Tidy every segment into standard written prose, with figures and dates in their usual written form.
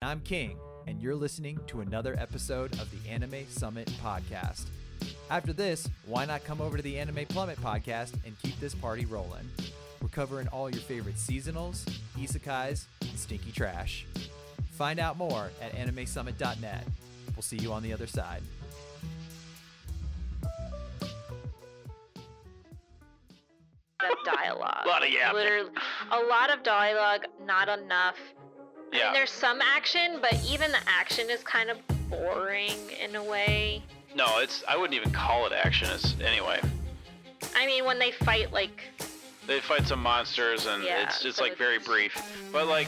I'm King, and you're listening to another episode of the Anime Summit podcast. After this, why not come over to the Anime Plummet podcast and keep this party rolling? We're covering all your favorite seasonals, isekais, and stinky trash. Find out more at animesummit.net. We'll see you on the other side. Dialogue. A lot of yapping. Literally, a lot of dialogue, not enough. I mean, there's some action, but even the action is kind of boring in a way. No, I wouldn't even call it action anyway. I mean, when they fight, they fight some monsters and Yeah, it's just so like very brief. But like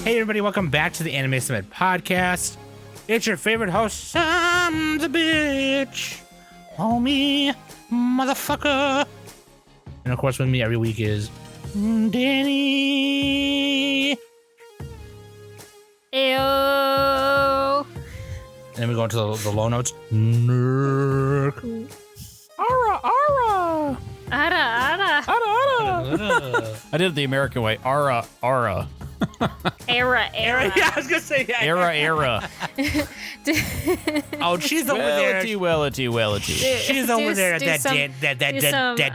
Hey everybody, welcome back to the Anime Summit podcast. It's your favorite host, Sam the bitch, homie, motherfucker. And of course with me every week is Danny. Ew. And then we go into the low notes. Nerk. Ara, ara. Ara. I did it the American way. Ara. Era. Yeah, I was gonna say yeah. Era. Oh, she's over there. Wellity. She's over there at that some-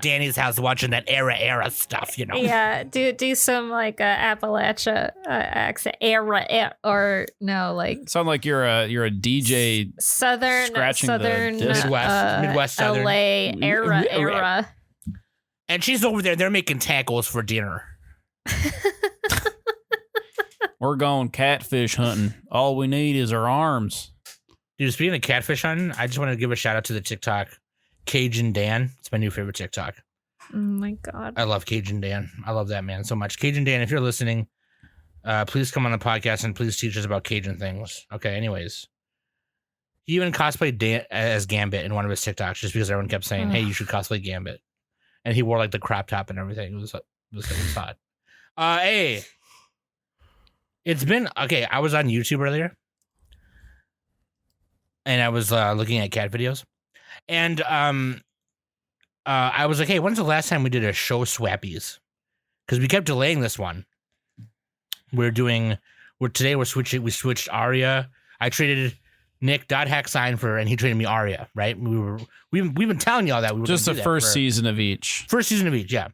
Danny's house watching that era stuff, you know. Yeah, do some Appalachia accent. Era, or no, like Sound like you're a DJ. Southern disc. Midwest Southern. LA era. And she's over there. They're making tacos for dinner. We're going catfish hunting. All we need is our arms. Dude, speaking of catfish hunting, I just want to give a shout out to the TikTok Cajun Dan. It's my new favorite TikTok. Oh my god. I love Cajun Dan. I love that man so much. Cajun Dan, if you're listening, please come on the podcast and please teach us about Cajun things. Okay, anyways. He even cosplayed Dan as Gambit in one of his TikToks just because everyone kept saying, hey, you should cosplay Gambit. And he wore like the crop top and everything. It was hot. Hey. It's been okay. I was on YouTube earlier, and I was looking at cat videos, and I was like, "Hey, when's the last time we did a show swappies?" Because we kept delaying this one. Today we're switching. We switched Aria. I traded Nick .hack sign and he traded me Aria. Right? We've been telling y'all that we were Just the first season of each. First season of each, yeah.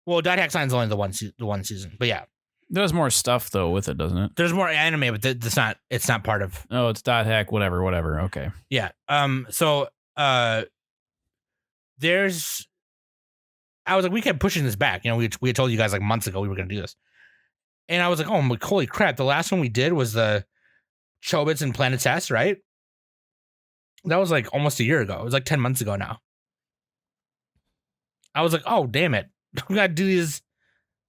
Well, .hack sign's only the one season, but yeah. There's more stuff though with it, doesn't it? There's more anime, but it's not part of. Oh, it's .hack, whatever. Okay. Yeah. So there's. I was like, we kept pushing this back. You know, we had told you guys like months ago we were going to do this, and I was like, oh, I'm like, holy crap! The last one we did was the Chobits and Planet Test, right? That was like almost a year ago. It was like 10 months ago now. I was like, oh, damn it! We got to do these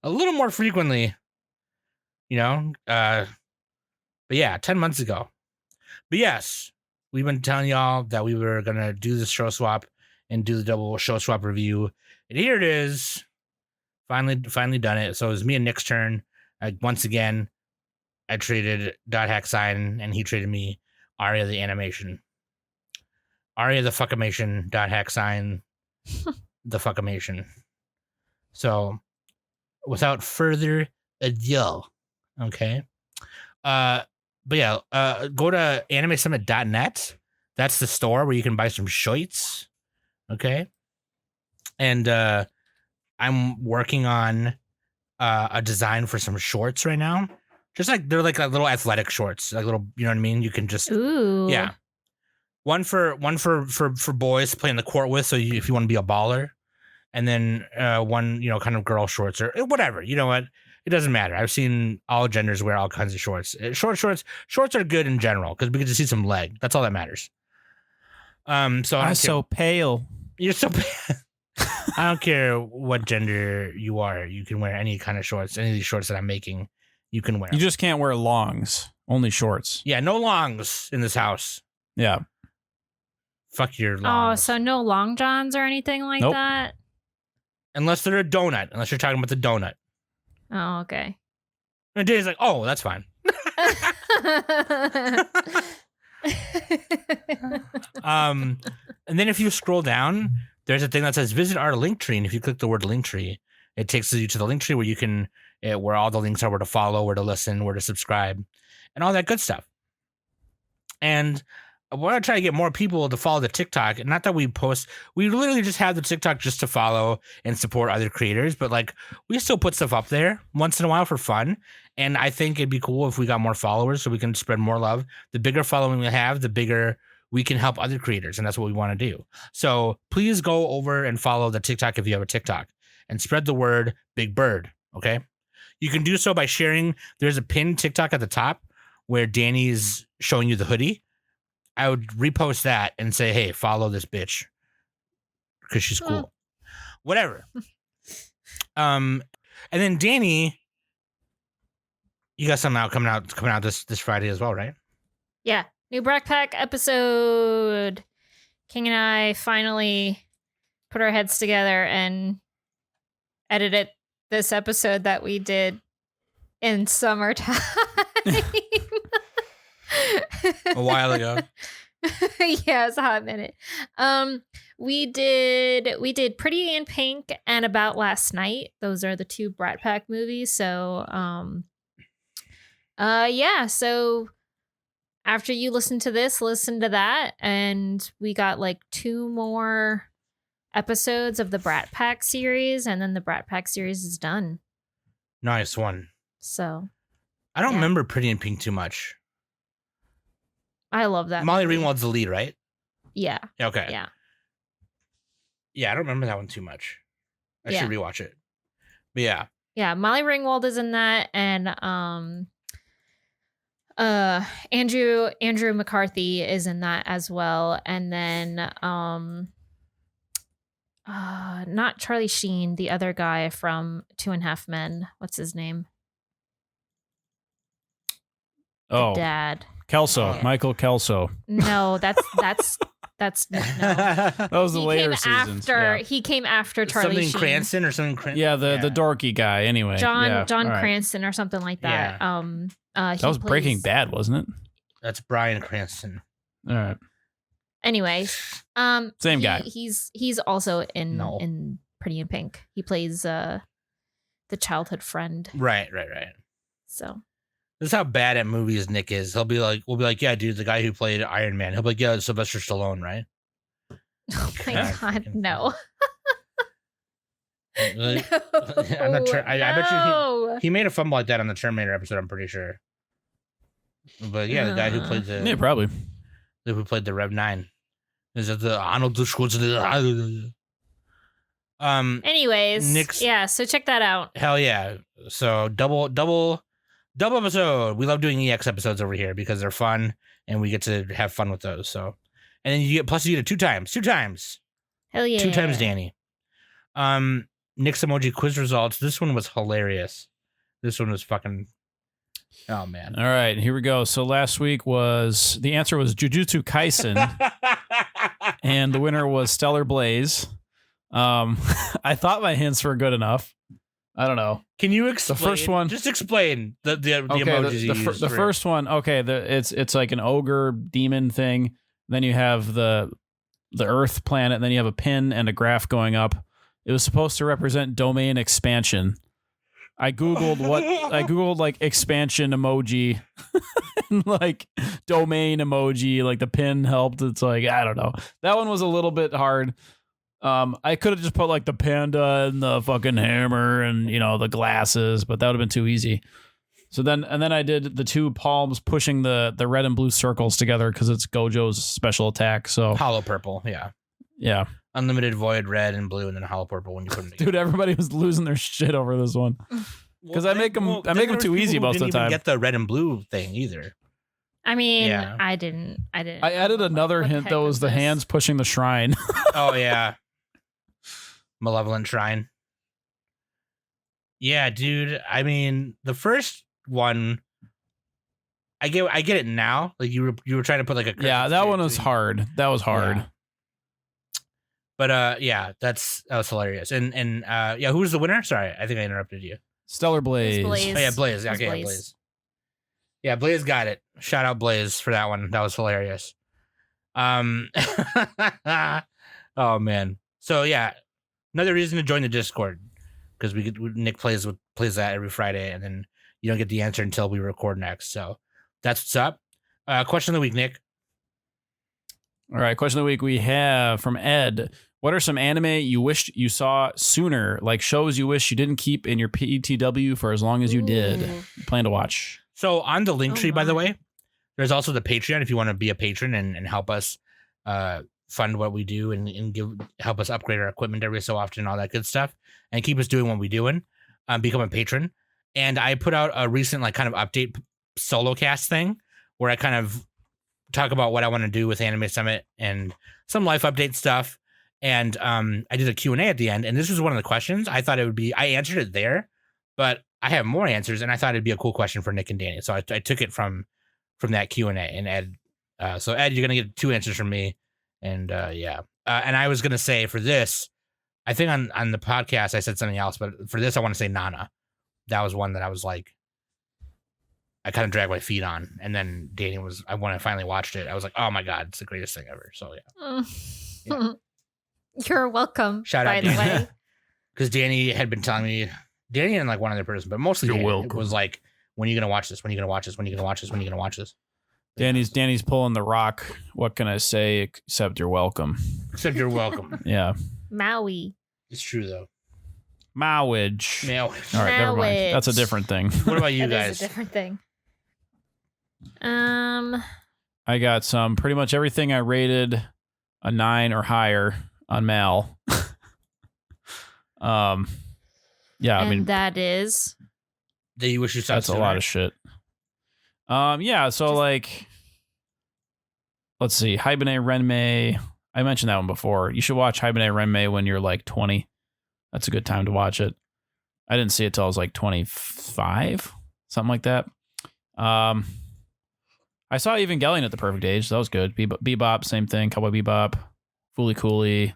a little more frequently. You know, but yeah, 10 months ago. But yes, we've been telling y'all that we were going to do this show swap and do the double show swap review. And here it is. Finally done it. So it was me and Nick's turn. Once again, I traded .hack sign and he traded me Aria the Animation. Aria the Fuckimation, .hack sign, the Fuckimation. So without further ado, okay. But yeah, go to animesummit.net. That's the store where you can buy some shirts. Okay. And I'm working on a design for some shorts right now. Just like they're like little athletic shorts, like little, you know what I mean? You can just yeah. One for boys to play in the court with, so if you want to be a baller, and then one, you know, kind of girl shorts or whatever. You know what? It doesn't matter. I've seen all genders wear all kinds of shorts. Shorts are good in general because we get to see some leg. That's all that matters. So I'm so pale. You're so pale. I don't care what gender you are. You can wear any kind of shorts. Any of these shorts that I'm making, you can wear. You just can't wear longs. Only shorts. Yeah, no longs in this house. Yeah. Fuck your longs. Oh, so no long johns or anything like Nope. that? Unless they're a donut. Unless you're talking about the donut. Oh, okay. And Danny's like, oh, that's fine. And then if you scroll down, there's a thing that says visit our link tree. And if you click the word link tree, it takes you to the link tree where you can, where all the links are, where to follow, where to listen, where to subscribe, and all that good stuff. And I want to try to get more people to follow the TikTok. Not that we post, we literally just have the TikTok just to follow and support other creators, but like we still put stuff up there once in a while for fun. And I think it'd be cool if we got more followers so we can spread more love. The bigger following we have, the bigger we can help other creators. And that's what we want to do. So please go over and follow the TikTok if you have a TikTok and spread the word Big Bird. Okay. You can do so by sharing. There's a pinned TikTok at the top where Danny's showing you the hoodie. I would repost that and say, hey, follow this bitch because she's cool. Whatever. And then Danny, you got something coming out this Friday as well, right? Yeah. New Brat Pack episode. King and I finally put our heads together and edited this episode that we did in summertime. A while ago. Yeah, it's a hot minute. We did Pretty in Pink and About Last Night. Those are the two Brat Pack movies. So so after you listen to this, listen to that, and we got like 2 more episodes of the Brat Pack series, and then the Brat Pack series is done. Nice one. So I don't remember Pretty in Pink too much. I love that. Molly Ringwald's the lead, right? Yeah. Okay. Yeah. Yeah, I don't remember that one too much. I should rewatch it. But yeah. Yeah, Molly Ringwald is in that, and Andrew McCarthy is in that as well. And then not Charlie Sheen, the other guy from 2.5 Men. What's his name? Oh, the dad. Kelso, Michael Kelso. No, that's no. That was the later seasons. He came after Charlie something Sheen. Cranston or something. Yeah, the dorky guy. Anyway, John right. Cranston or something like that. Yeah. That was Breaking Bad, wasn't it? That's Bryan Cranston. All right. Anyway, same guy. He's also in Pretty in Pink. He plays the childhood friend. Right. So this is how bad at movies Nick is. We'll be like, yeah, dude, the guy who played Iron Man. He'll be like, yeah, Sylvester Stallone, right? Oh my God, no. Really? I'm not sure. I bet you he made a fumble like that on the Terminator episode, I'm pretty sure. But yeah, the guy who played probably. Who played the Rev 9. Is that the Arnold Schwarzenegger? Anyways, so check that out. Hell yeah. So double episode. We love doing EX episodes over here because they're fun and we get to have fun with those. So, and then you get it two times. Hell yeah. 2 times Danny. Nick's emoji quiz results. This one was hilarious. This one was fucking. Oh man. All right, here we go. So last week the answer was Jujutsu Kaisen, and the winner was Stellar Blaze. I thought my hints were good enough. I don't know. Can you explain the first one? Just explain the emojis. The first one. Okay, it's like an ogre demon thing. Then you have the Earth planet. And then you have a pin and a graph going up. It was supposed to represent domain expansion. I googled like expansion emoji, and like domain emoji. Like the pin helped. It's like I don't know. That one was a little bit hard. I could have just put like the panda and the fucking hammer and the glasses, but that would have been too easy. So then I did the 2 palms pushing the red and blue circles together because it's Gojo's special attack. So hollow purple, yeah. Unlimited void red and blue, and then hollow purple when you put them together. Dude, everybody was losing their shit over this one because I make them too easy most of the time. Didn't even get the red and blue thing either. I mean, I didn't. I added another hint that was the hands pushing the shrine. Oh yeah. Malevolent Shrine. Yeah, dude. I mean, the first one, I get it now. Like you were trying to put like a that one was hard. That was hard. Yeah. But that was hilarious. And who was the winner? Sorry, I think I interrupted you. Stellar Blaze. Blaze. Oh yeah, Blaze. Okay, Blaze. Yeah, Blaze got it. Shout out Blaze for that one. That was hilarious. Oh man. So yeah, another reason to join the Discord, because Nick plays that every Friday, and then you don't get the answer until we record next. So that's what's up. Question of the week, Nick. All right, question of the week we have from Ed. What are some anime you wished you saw sooner, like shows you wish you didn't keep in your PETW for as long as you did? You plan to watch. So on the link tree, by the my. way, there's also the Patreon if you want to be a patron and help us fund what we do and help us upgrade our equipment every so often, all that good stuff, and keep us doing what we're doing. Become a patron. And I put out a recent kind of update solo cast thing where I kind of talk about what I want to do with Anime Summit and some life update stuff. And I did a Q&A at the end, and this was one of the questions. I thought it would be, I answered it there, but I have more answers, and I thought it'd be a cool question for Nick and Danny. So I took it from that Q&A, and Ed. So Ed, you're going to get 2 answers from me. And yeah. And I was going to say for this, I think on the podcast, I said something else, but for this, I want to say Nana. That was one that I was like, I kind of dragged my feet on. And then Danny when I finally watched it, I was like, oh my God, it's the greatest thing ever. So yeah. Yeah. You're welcome. Shout out, by the way. Because Danny had been telling me, Danny and like one other person, but mostly You're Danny, welcome. it was like, when are you going to watch this? When are you going to watch this? When are you going to watch this? When are you going to watch this? Danny's pulling the rock. What can I say except you're welcome? Except you're welcome. Yeah. Maui. It's true though. Mowage. Now, All right, never mind. Mowage. That's a different thing. what about you That guys? is a different thing. I got some pretty much everything I rated a 9 or higher on Mal. Yeah, I mean that is That you wish you saw that's a lot of shit. Yeah, so Just- like let's see, Hibernate Renmei. I mentioned that one before. You should watch Hibernate Renmei when you're like 20. That's a good time to watch it. I didn't see it till I was like 25, something like that. I saw Evangelion at the perfect age. So that was good. Bebop, same thing. Cowboy Bebop, Fooly Cooly.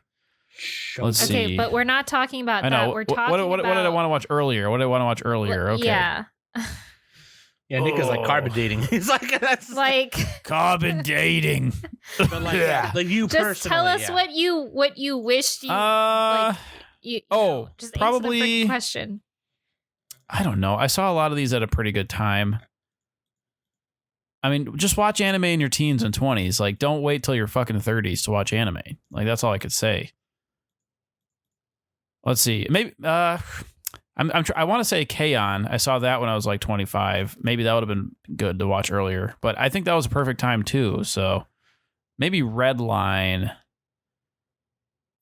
Let's okay, see. but we're not talking about I know. that. We're talking what about did I want to watch earlier? What did I want to watch earlier? Okay. Yeah. Yeah, Nick is like Oh. carbon dating. He's like, that's Like Carbon dating. but like, Yeah. like you just personally. tell us yeah. what you wished you like you oh, just answer the probably- freaking question. I don't know. I saw a lot of these at a pretty good time. I mean, just watch anime in your teens and 20s. Like, don't wait till your fucking 30s to watch anime. Like, that's all I could say. Let's see. Maybe I want to say K-On! I saw that when I was like 25. Maybe that would have been good to watch earlier. But I think that was a perfect time too. So maybe Redline.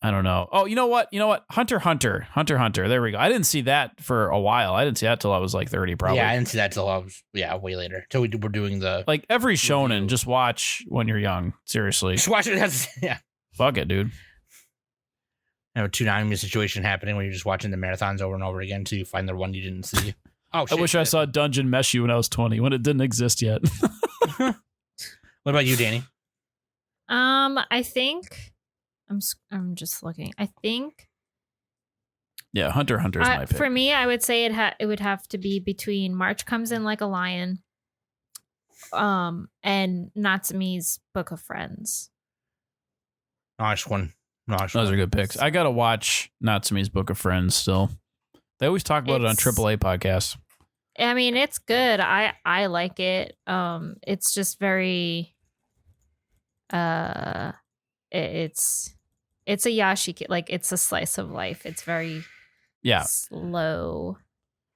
I don't know. Oh, you know what? Hunter x Hunter. There we go. I didn't see that for a while. I didn't see that till I was like 30 probably. Yeah, I didn't see that till I was way later. Till we were doing the Like every shonen, Review. just watch when you're young. Seriously. just watch it as yeah. Fuck it, dude. I have a Toonami situation happening where you're just watching the marathons over and over again until you find the one you didn't see. Oh, I shit. wish I saw Dungeon Mesh You when I was 20, when it didn't exist yet. What about you, Danny? I think I'm just looking. I think Yeah, Hunter x Hunter is my pick. for me, I would say it would have to be between March Comes In Like a Lion, and Natsumi's Book of Friends. Nice one. Nice Those one. are good picks. I gotta watch Natsumi's Book of Friends still. They always talk about It's- it on AAA podcasts. I mean, it's good. I like it. It's just very it's a yashiki, like it's a slice of life. It's very Yeah, slow.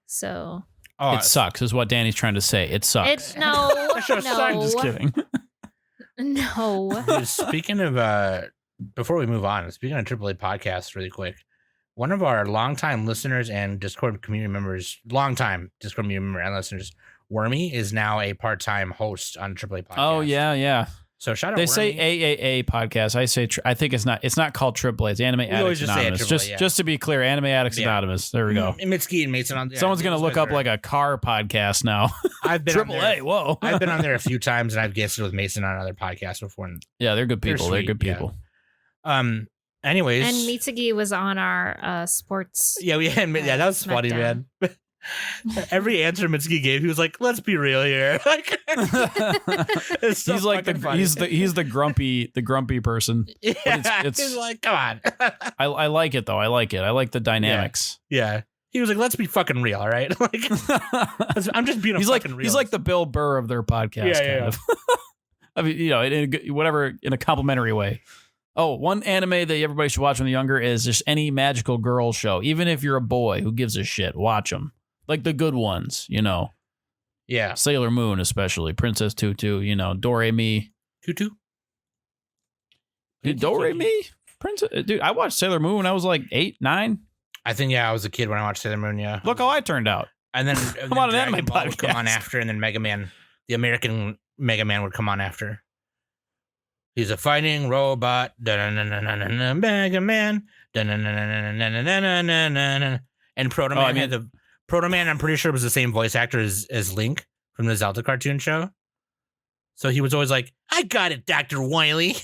So Oh, it sucks, is what Danny's trying to say. It sucks. it's no, That show sucked. I'm just no, kidding. no. Dude, speaking of before we move on, speaking of AAA podcasts really quick, one of our longtime listeners and Discord community members, longtime Discord community member and listeners, Wormy, is now a part-time host on AAA podcast. Oh yeah. So shout out They Wormy. say AAA podcast. I think it's not called AAA. It's Anime always Addicts just say it Anonymous. AAA, yeah. Just to be clear, Anime Addicts Yeah. Anonymous. There we go. Mitski and Mason on there. Someone's gonna look up like a car podcast now. I've been on AAA. there. Whoa. I've been on there a few times and I've guested with Mason on other podcasts before. And, Yeah, they're good They're people. They're sweet, good yeah. people. anyways. And Mitsugi was on our sports. Yeah, that was funny, SmackDown. man. Every answer Mitsuki gave, he was like, "Let's be real here." Like, it's so He's like the fucking funny. he's the grumpy person. Yeah, it's- he's like, "Come on." I like it though. I like it. I like the dynamics. Yeah, he was like, "Let's be fucking real, all right?" Like, I'm just being a he's like fucking real. he's like the Bill Burr of their podcast. Yeah. Kind of. I mean, in a complimentary way. Oh, one anime that everybody should watch when they're younger is just any magical girl show. Even if you're a boy, who gives a shit? Watch them. Like the good ones, yeah, Sailor Moon, especially Princess Tutu, Doremi. Tutu. Dude, Doremi? Princess, dude, I watched Sailor Moon when I was like 8, 9. I think I was a kid when I watched Sailor Moon. Yeah, Look how I turned out. and then I'm on an Dragon anime Ball would come on podcast. after, and then Mega Man, the American Mega Man, would come on after. He's a fighting robot. Da-na-na-na-na-na, Mega Man. Da-na-na-na-na-na-na-na-na. And Proto Man had the Proto Man. I'm pretty sure was the same voice actor as Link from the Zelda cartoon show. So he was always like, "I got it, Dr. Wily."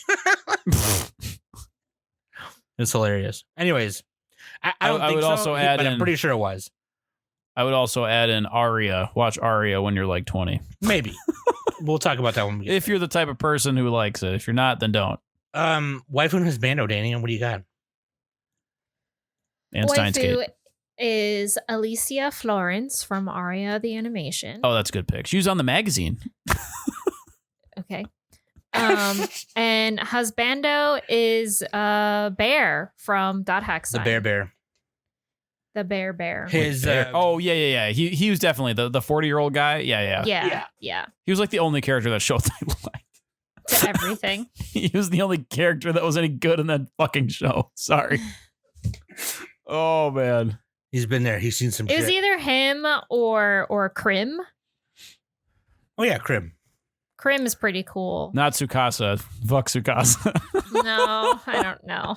It's hilarious. Anyways, I don't I think would so, also add but I'm in- pretty sure it was. I would also add in Aria. Watch Aria when you're like 20. Maybe. We'll talk about that when we get If you're the type of person who likes it. If you're not, then don't. Waifu and his bando, Danny, what do you got? And Steins Gate. Waifu is Alicia Florence from Aria the Animation. Oh, that's a good pick. She was on the magazine. Okay. And husbando is Bear from Dot Hack The Bear. The Bear. His Oh, yeah. He was definitely the 40-year-old guy. Yeah. Yeah. He was like the only character that show I liked. To everything. He was the only character that was any good in that fucking show. Sorry. Oh, man. he's been there. He's seen some It was shit. either him or Krim. Oh yeah, Crib. Krim is pretty cool. Not Tsukasa. Fuck Tsukasa. No, I don't know.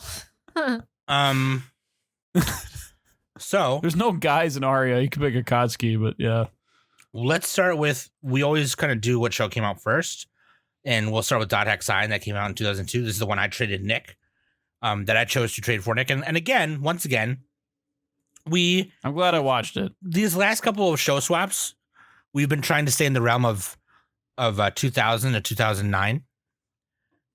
So There's no guys in Aria. You can pick a Akatsuki, but yeah. let's start with, we always kind of do what show came out first. And we'll start with Dot Hack Sign that came out in 2002. This is the one I traded Nick, that I chose to trade for Nick. And again, once again, I'm glad I watched it. these last couple of show swaps, we've been trying to stay in the realm of 2000 to 2009.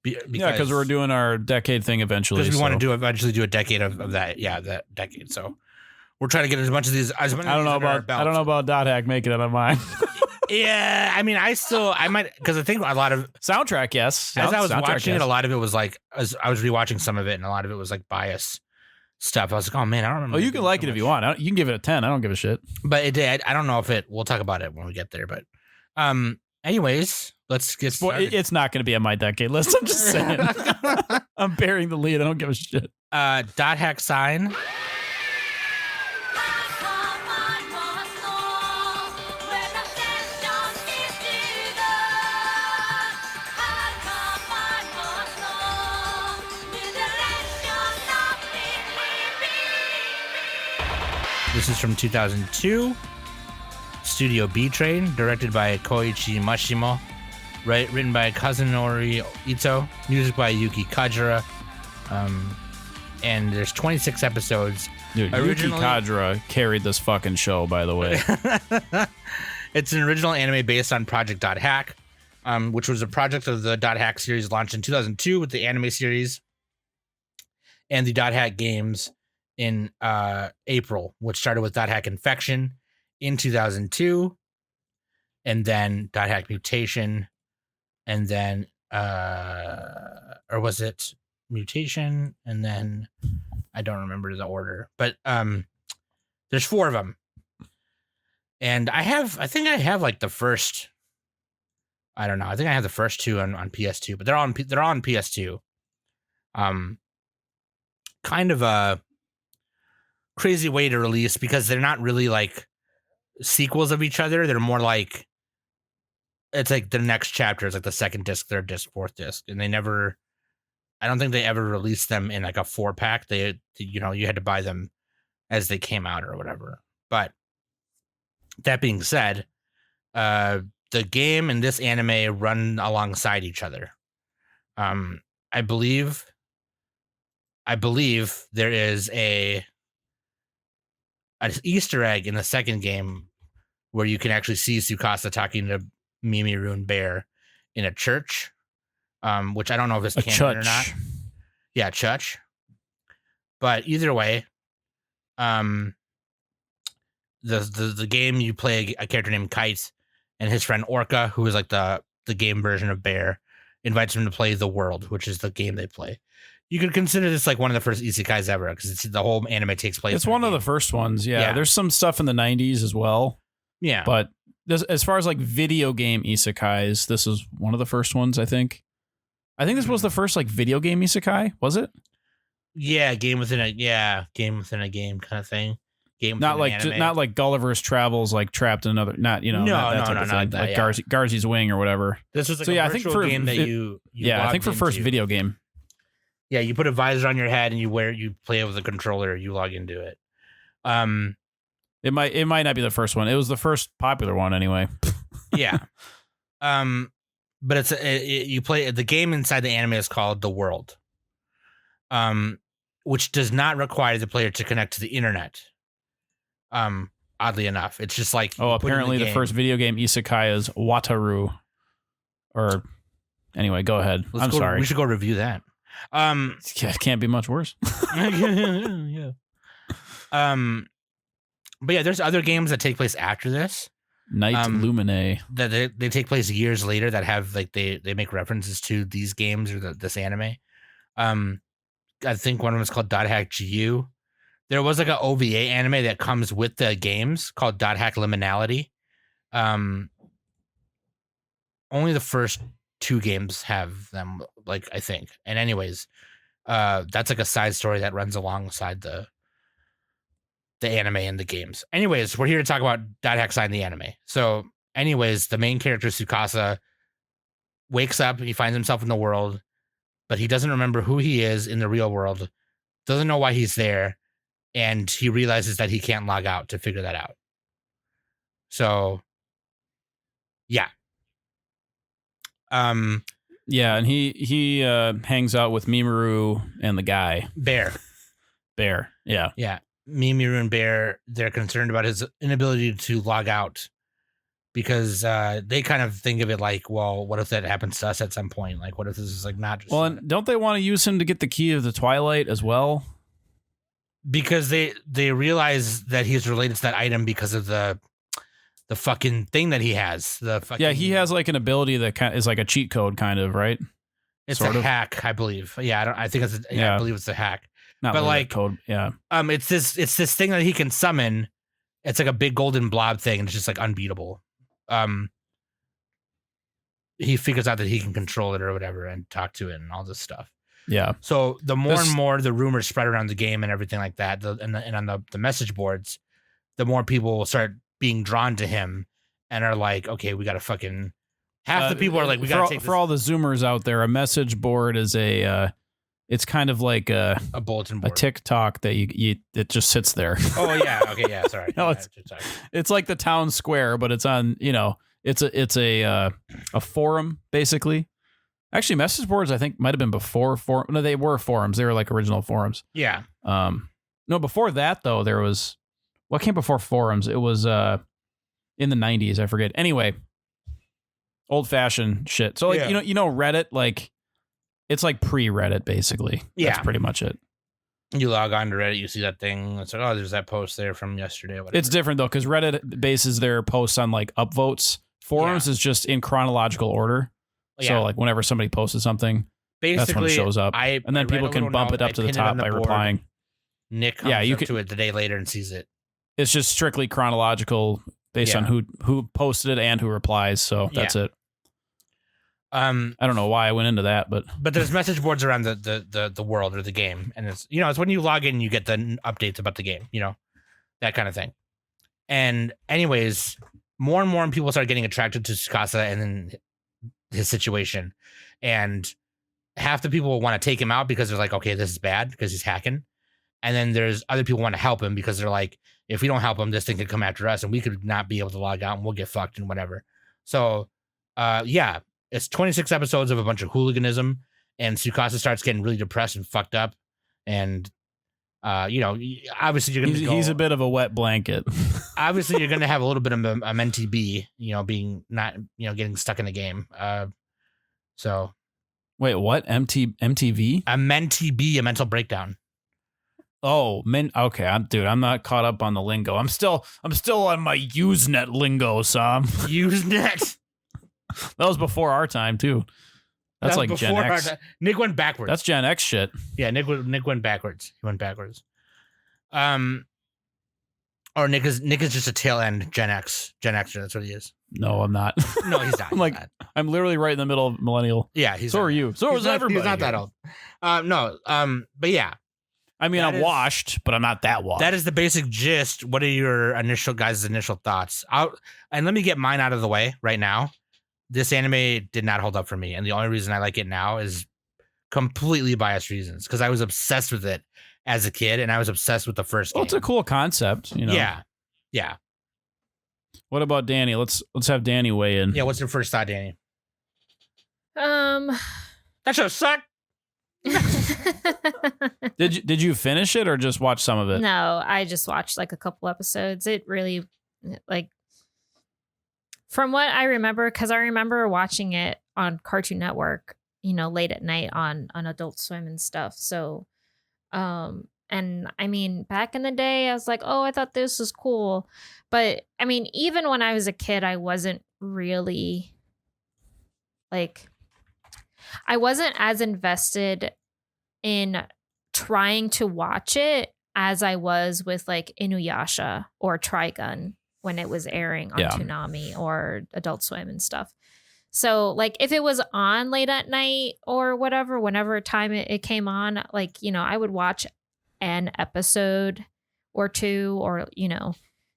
Because we're doing our decade thing eventually. Because we want so. to eventually do a decade of that. Yeah, that decade. So we're trying to get as much of these. As many I don't know of these under our about I don't know belt. about Dot Hack making it on mine. Yeah, I mean, I might, because I think a lot of, Soundtrack, yes. as I was Soundtrack, watching yes. it, a lot of it was like, as I was rewatching some of it, and a lot of it was like bias stuff. I was like, oh man, I don't remember. Oh, you can like it if you want. You can give it a 10. I don't give a shit. But it did. I don't know if it. We'll talk about it when we get there. But, anyways, let's get Well, started. it's not going to be on my decade list. I'm just saying. I'm bearing the lead. I don't give a shit. Dot Hack Sign. This is from 2002. Studio B Train, directed by Koichi Mashimo. Written by Kazunori Ito. Music by Yuki Kajira. And there's 26 episodes. Dude, Yuki Originally- Kadra carried this fucking show, by the way. It's an original anime based on Project Dot Hack, which was a project of the Dot Hack series launched in 2002 with the anime series and the Dot Hack games in April, which started with Dot Hack Infection in 2002, and then Dot Hack Mutation, and then or was it Mutation, and then I don't remember the order, but there's 4 of them. And I think I have like the first, I don't know. I think I have the first 2 on PS2, but they're on PS2. Kind of a crazy way to release, because they're not really like sequels of each other. They're more like, it's like the next chapter is like the second disc, third disc, fourth disc, and I don't think they ever released them in like a 4-pack. You had to buy them as they came out or whatever. But that being said, the game and this anime run alongside each other. I believe there is an Easter egg in the second game where you can actually see Tsukasa talking to Mimiru Bear in a church, which I don't know if it's A canon or church. not. Yeah, church. But either way, the game you play a character named Kite, and his friend Orca, who is like the game version of Bear, invites him to play The World, which is the game they play. You could consider this like one of the first isekais ever because the whole anime takes place. It's one of the first ones. Yeah. Yeah. There's some stuff in the 90s as well. Yeah. But as far as like video game isekais, this is one of the first ones, I think. I think this was the first like video game isekai, was it? Yeah, game within a game kind of thing. Game Not within like an anime. not like Gulliver's Travels, like trapped in another. Not No, that type no, of not thing. that, Like yeah. Garzy's Wing or whatever. This was like So, a yeah, I think virtual for game that you I think for logged first into. video game. Yeah, you put a visor on your head and you play it with a controller. You log into it. It might not be the first one. It was the first popular one anyway. Yeah. But you play the game inside the anime is called The World. Which does not require the player to connect to the internet. Oddly enough, it's just like Apparently the first video game isekai is Wataru. Or anyway, go ahead. I'm sorry. We should go review that. It can't be much worse. Yeah. But yeah, there's other games that take place after this. Night Lumine. That they take place years later that have like they make references to these games or this anime. I think one of them is called Dot Hack GU. There was like an OVA anime that comes with the games called Dot Hack Liminality. Only the first 2 games have them, like, I think. And anyways, that's like a side story that runs alongside the anime and the games. Anyways, we're here to talk about Dot Hack Side in the anime. So, anyways, the main character Tsukasa wakes up, he finds himself in the world, but he doesn't remember who he is in the real world, doesn't know why he's there, and he realizes that he can't log out to figure that out. So, yeah. Yeah, and he hangs out with Mimiru and the guy. Bear. Yeah. Yeah. Mimiru and Bear, they're concerned about his inability to log out because they kind of think of it like, well, what if that happens to us at some point? Like, what if this is like not just... Well, and don't they want to use him to get the key of the Twilight as well? Because they realize that he's related to that item because of the fucking thing that he has. The fucking... Yeah, he has like an ability that is like a cheat code kind of, right? It's sort a of. hack, I believe. Yeah, I think it's Yeah. I believe it's a hack. Not But, really like, that code. Yeah. It's this thing that he can summon. It's like a big golden blob thing, and it's just like unbeatable. He figures out that he can control it or whatever and talk to it and all this stuff. Yeah. So the more and more the rumors spread around the game and everything like that, and on the message boards, the more people will start being drawn to him and are like, okay, we got to fucking... Half the people are like, we got to take for all the Zoomers out there, a message board is it's kind of like a bulletin board. a TikTok that it just sits there. Oh yeah, okay, yeah, sorry. No, Yeah, sorry. It's like the town square, but it's on, it's a forum basically. Actually, message boards I think might have been before forum. No, they were forums. They were like original forums. Yeah. No, before that though, there was what came before forums. It was in the 90s. I forget. Anyway, old fashioned shit. So like Yeah. you know Reddit, like it's like pre-Reddit basically. Yeah. That's pretty much it. You log on to Reddit, you see that thing. It's like, oh, there's that post there from yesterday. Or whatever. It's different though, because Reddit bases their posts on like upvotes. Forums is just in chronological order. Yeah. So like whenever somebody posted something, Basically, that's when it shows up. And and then people can bump it up to the top by replying. Nick comes Yeah, you up can- to it the day later and sees it. It's just strictly chronological based on who posted it and who replies. So that's it. I don't know why I went into that, but there's message boards around the world or the game, and it's it's when you log in and you get the updates about the game, that kind of thing. And anyways, more and more people start getting attracted to Tsukasa and then his situation, and half the people want to take him out because they're like, okay, this is bad because he's hacking, and then there's other people want to help him because they're like, if we don't help him, this thing could come after us, and we could not be able to log out, and we'll get fucked and whatever. So, yeah. It's 26 episodes of a bunch of hooliganism, and Tsukasa starts getting really depressed and fucked up, and Obviously you're going to He's a bit of a wet blanket. Obviously you're going to have a little bit of a mentee B, being not, getting stuck in the game. So Wait, what? MTV? a mentee B, a mental breakdown. Oh, okay, I'm not caught up on the lingo. I'm still on my Usenet lingo, Sam. Usenet. That was before our time too. That's like Gen X. Nick went backwards. That's Gen X shit. Yeah, Nick went backwards. He went backwards. Or Nick is just a tail end Gen Xer. That's what he is. No, I'm not. No, he's not. I'm literally right in the middle of millennial. Yeah, so are you. So is everybody. He's not that old. But yeah. I mean, I'm washed, but I'm not that washed. That is the basic gist. What are your initial thoughts? And let me get mine out of the way right now. This anime did not hold up for me, and the only reason I like it now is completely biased reasons, because I was obsessed with it as a kid, and I was obsessed with the first game. It's a cool concept, Yeah. What about Danny? Let's have Danny weigh in. Yeah, what's your first thought, Danny? Um, That show sucked. Did you finish it or just watch some of it? No, I just watched like a couple episodes. It really, from what I remember, because I remember watching it on Cartoon Network, late at night on Adult Swim and stuff. So, and I mean, back in the day, I was like, oh, I thought this was cool. But I mean, even when I was a kid, I wasn't really I wasn't as invested in trying to watch it as I was with like Inuyasha or Trigun when it was airing on Toonami or Adult Swim and stuff. So like if it was on late at night or whatever, whenever time it came on, I would watch an episode or two or,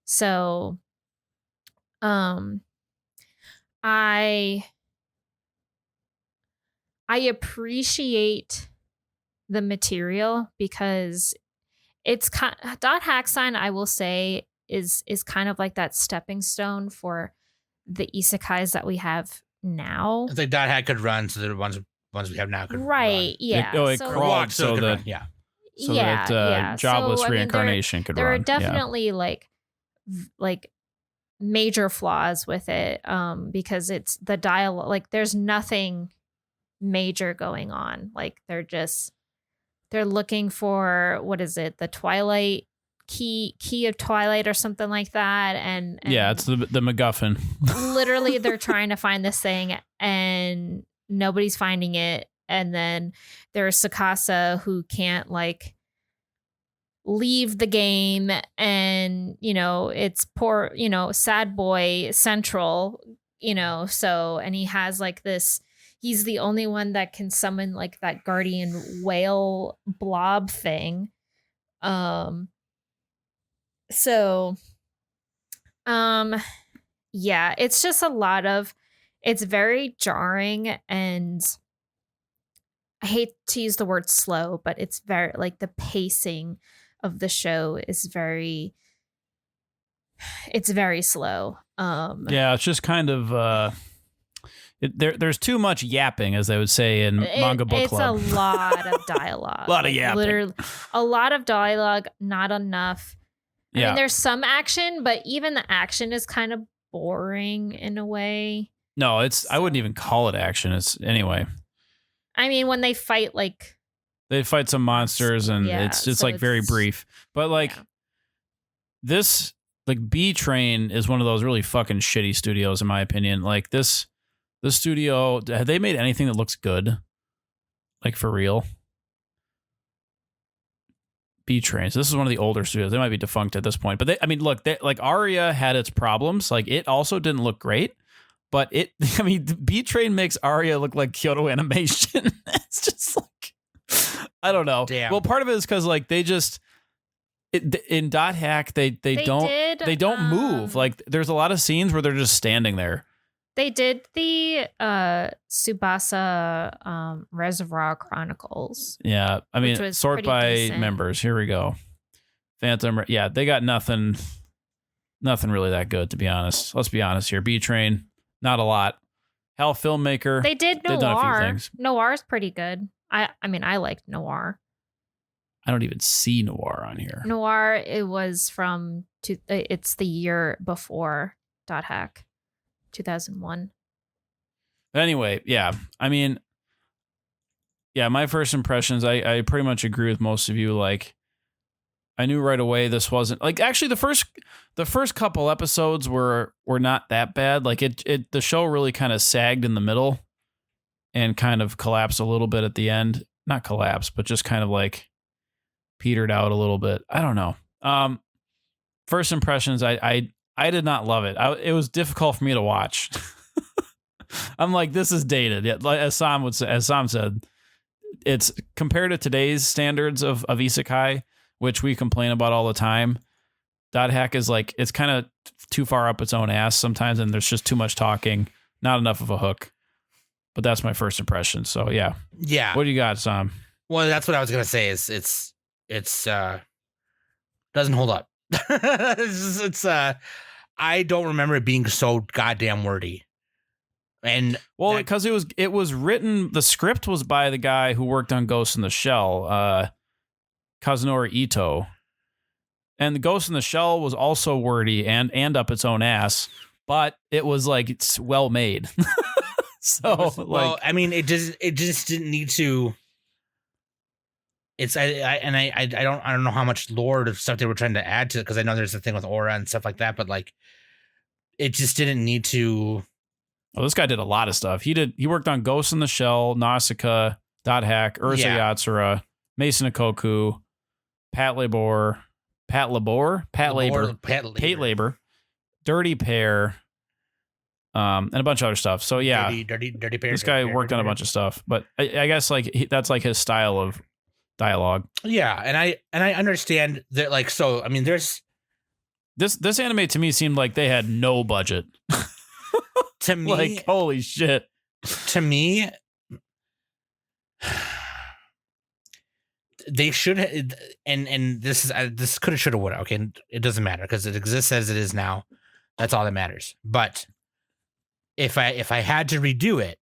so I appreciate the material because it's Dot Hack Sign, I will say, is kind of like that stepping stone for the isekais that we have now. It's like Dot Hack could run, so the ones we have now could right, run. Yeah. It crawled so that jobless reincarnation could run. There are definitely like major flaws with it, because it's the dialogue. Like there's nothing major going on. Like they're looking for, what is it, the Twilight key of Twilight or something like that, and yeah, it's the MacGuffin. Literally they're trying to find this thing and nobody's finding it, and then there's Sakasa who can't leave the game, and it's poor, sad boy central, so, and he has this, he's the only one that can summon that guardian whale blob thing. Yeah, it's just it's very jarring, and I hate to use the word slow, but it's very the pacing of the show is very slow. Yeah, it's just kind of there's too much yapping, as they would say in manga book club. It's a lot of dialogue. A lot of yapping. Literally, a lot of dialogue, not enough. I Yeah. mean, there's some action, but even the action is kind of boring in a way. No, I wouldn't even call it action. Anyway. I mean, when they fight they fight some monsters, and it's very brief. But this B Train is one of those really fucking shitty studios, in my opinion. The studio, have they made anything that looks good? For real? B Train. So this is one of the older studios. They might be defunct at this point. But Aria had its problems. It also didn't look great. But B Train makes Aria look like Kyoto Animation. It's just I don't know. Damn. Well, part of it is because they just in Dot Hack they don't move. There's a lot of scenes where they're just standing there. They did the Tsubasa Reservoir Chronicles. Yeah, I mean, sort by decent. members. Here we go. Phantom. Yeah, they got nothing really that good, to be honest. Let's be honest here. B Train, not a lot. Hell, Filmmaker. They did Noir. They've done a few things. Noir's pretty good. I mean, I liked Noir. I don't even see Noir on here. Noir, it was it's the year before Dot Hack, 2001. Anyway, yeah. I mean, yeah, my first impressions, I pretty much agree with most of you. Like, I knew right away this wasn't like actually the first couple episodes were not that bad. Like the show really kind of sagged in the middle and kind of collapsed a little bit at the end. Not collapsed, but just kind of like petered out a little bit. I don't know. First impressions, I did not love it. It was difficult for me to watch. I'm like, this is dated. Yeah, like as Sam said, it's compared to today's standards of isekai, which we complain about all the time. Dot Hack is like, it's kind of too far up its own ass sometimes, and there's just too much talking, not enough of a hook. But that's my first impression. So yeah. Yeah. What do you got, Sam? Well, that's what I was gonna say. Is it's doesn't hold up. it's I don't remember it being so goddamn wordy. And well, because it was written, the script was by the guy who worked on Ghost in the Shell, Kazunori Ito. And the Ghost in the Shell was also wordy and up its own ass, but it was like, it's well made. So well, I mean, it just didn't need to. It's I don't know how much lore of stuff they were trying to add to it, because I know there's a thing with aura and stuff like that, but like it just didn't need to. Well, this guy did a lot of stuff. He worked on Ghost in the Shell, Nausicaa, Dot Hack, Ursa Yatsura, Mason Ikoku, Pat Labor, Dirty Pair, and a bunch of other stuff. So yeah, dirty pair. This guy worked on a bunch of stuff, but I guess like that's like his style of dialogue. Yeah, and I understand that. Like, so I mean, there's this anime to me seemed like they had no budget. To me, like holy shit. To me, they should and this could have, should have, would have. Okay, it doesn't matter because it exists as it is now. That's all that matters. But if I had to redo it,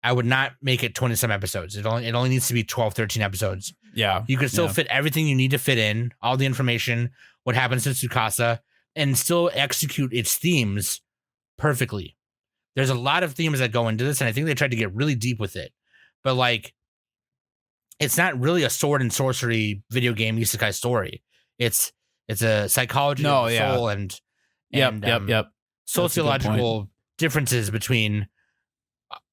I would not make it 20 some episodes. It only needs to be 12, 13 episodes. Yeah. You could still fit everything you need to fit in, all the information, what happens to Tsukasa, and still execute its themes perfectly. There's a lot of themes that go into this, and I think they tried to get really deep with it. But like, it's not really a sword and sorcery video game isekai story. It's a psychology of the soul and sociological differences between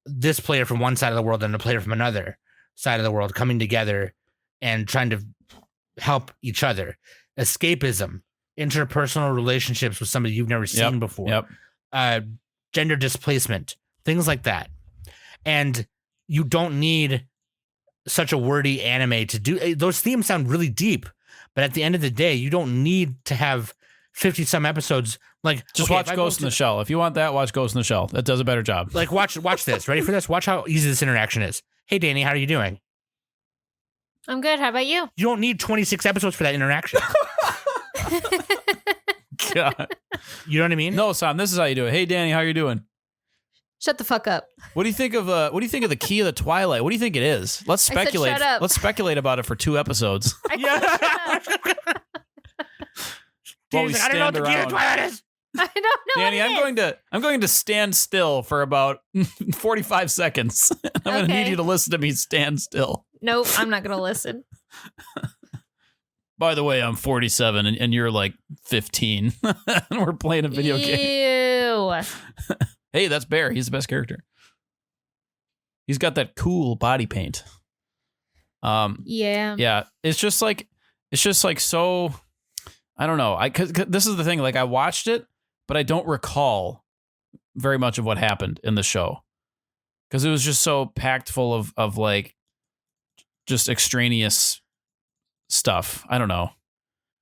this player from one side of the world and a player from another side of the world coming together and trying to help each other. Escapism, interpersonal relationships with somebody you've never seen before. Gender displacement, things like that. And you don't need such a wordy anime to do. Those themes sound really deep, but at the end of the day, you don't need to have 50 some episodes. Like, just watch Ghost in the Shell. If you want that, watch Ghost in the Shell. That does a better job. Like, watch this. Ready for this? Watch how easy this interaction is. Hey, Danny, how are you doing? I'm good. How about you? You don't need 26 episodes for that interaction. God. You know what I mean? No, Sam, this is how you do it. Hey, Danny, how you doing? Shut the fuck up. What do you think of the Key of the Twilight? What do you think it is? Let's speculate. Shut up. Let's speculate about it for 2 episodes. I While we I don't know what the Key of the Twilight is. don't know. Danny, I'm going to stand still for about 45 seconds. I'm going to need you to listen to me stand still. Nope, I'm not going to listen. By the way, I'm 47 and you're like 15. And we're playing a video game. Ew. Hey, that's Bear. He's the best character. He's got that cool body paint. Yeah. Yeah. It's just like so, I don't know. Cause this is the thing. Like, I watched it, but I don't recall very much of what happened in the show. Cause it was just so packed full of like just extraneous stuff. I don't know.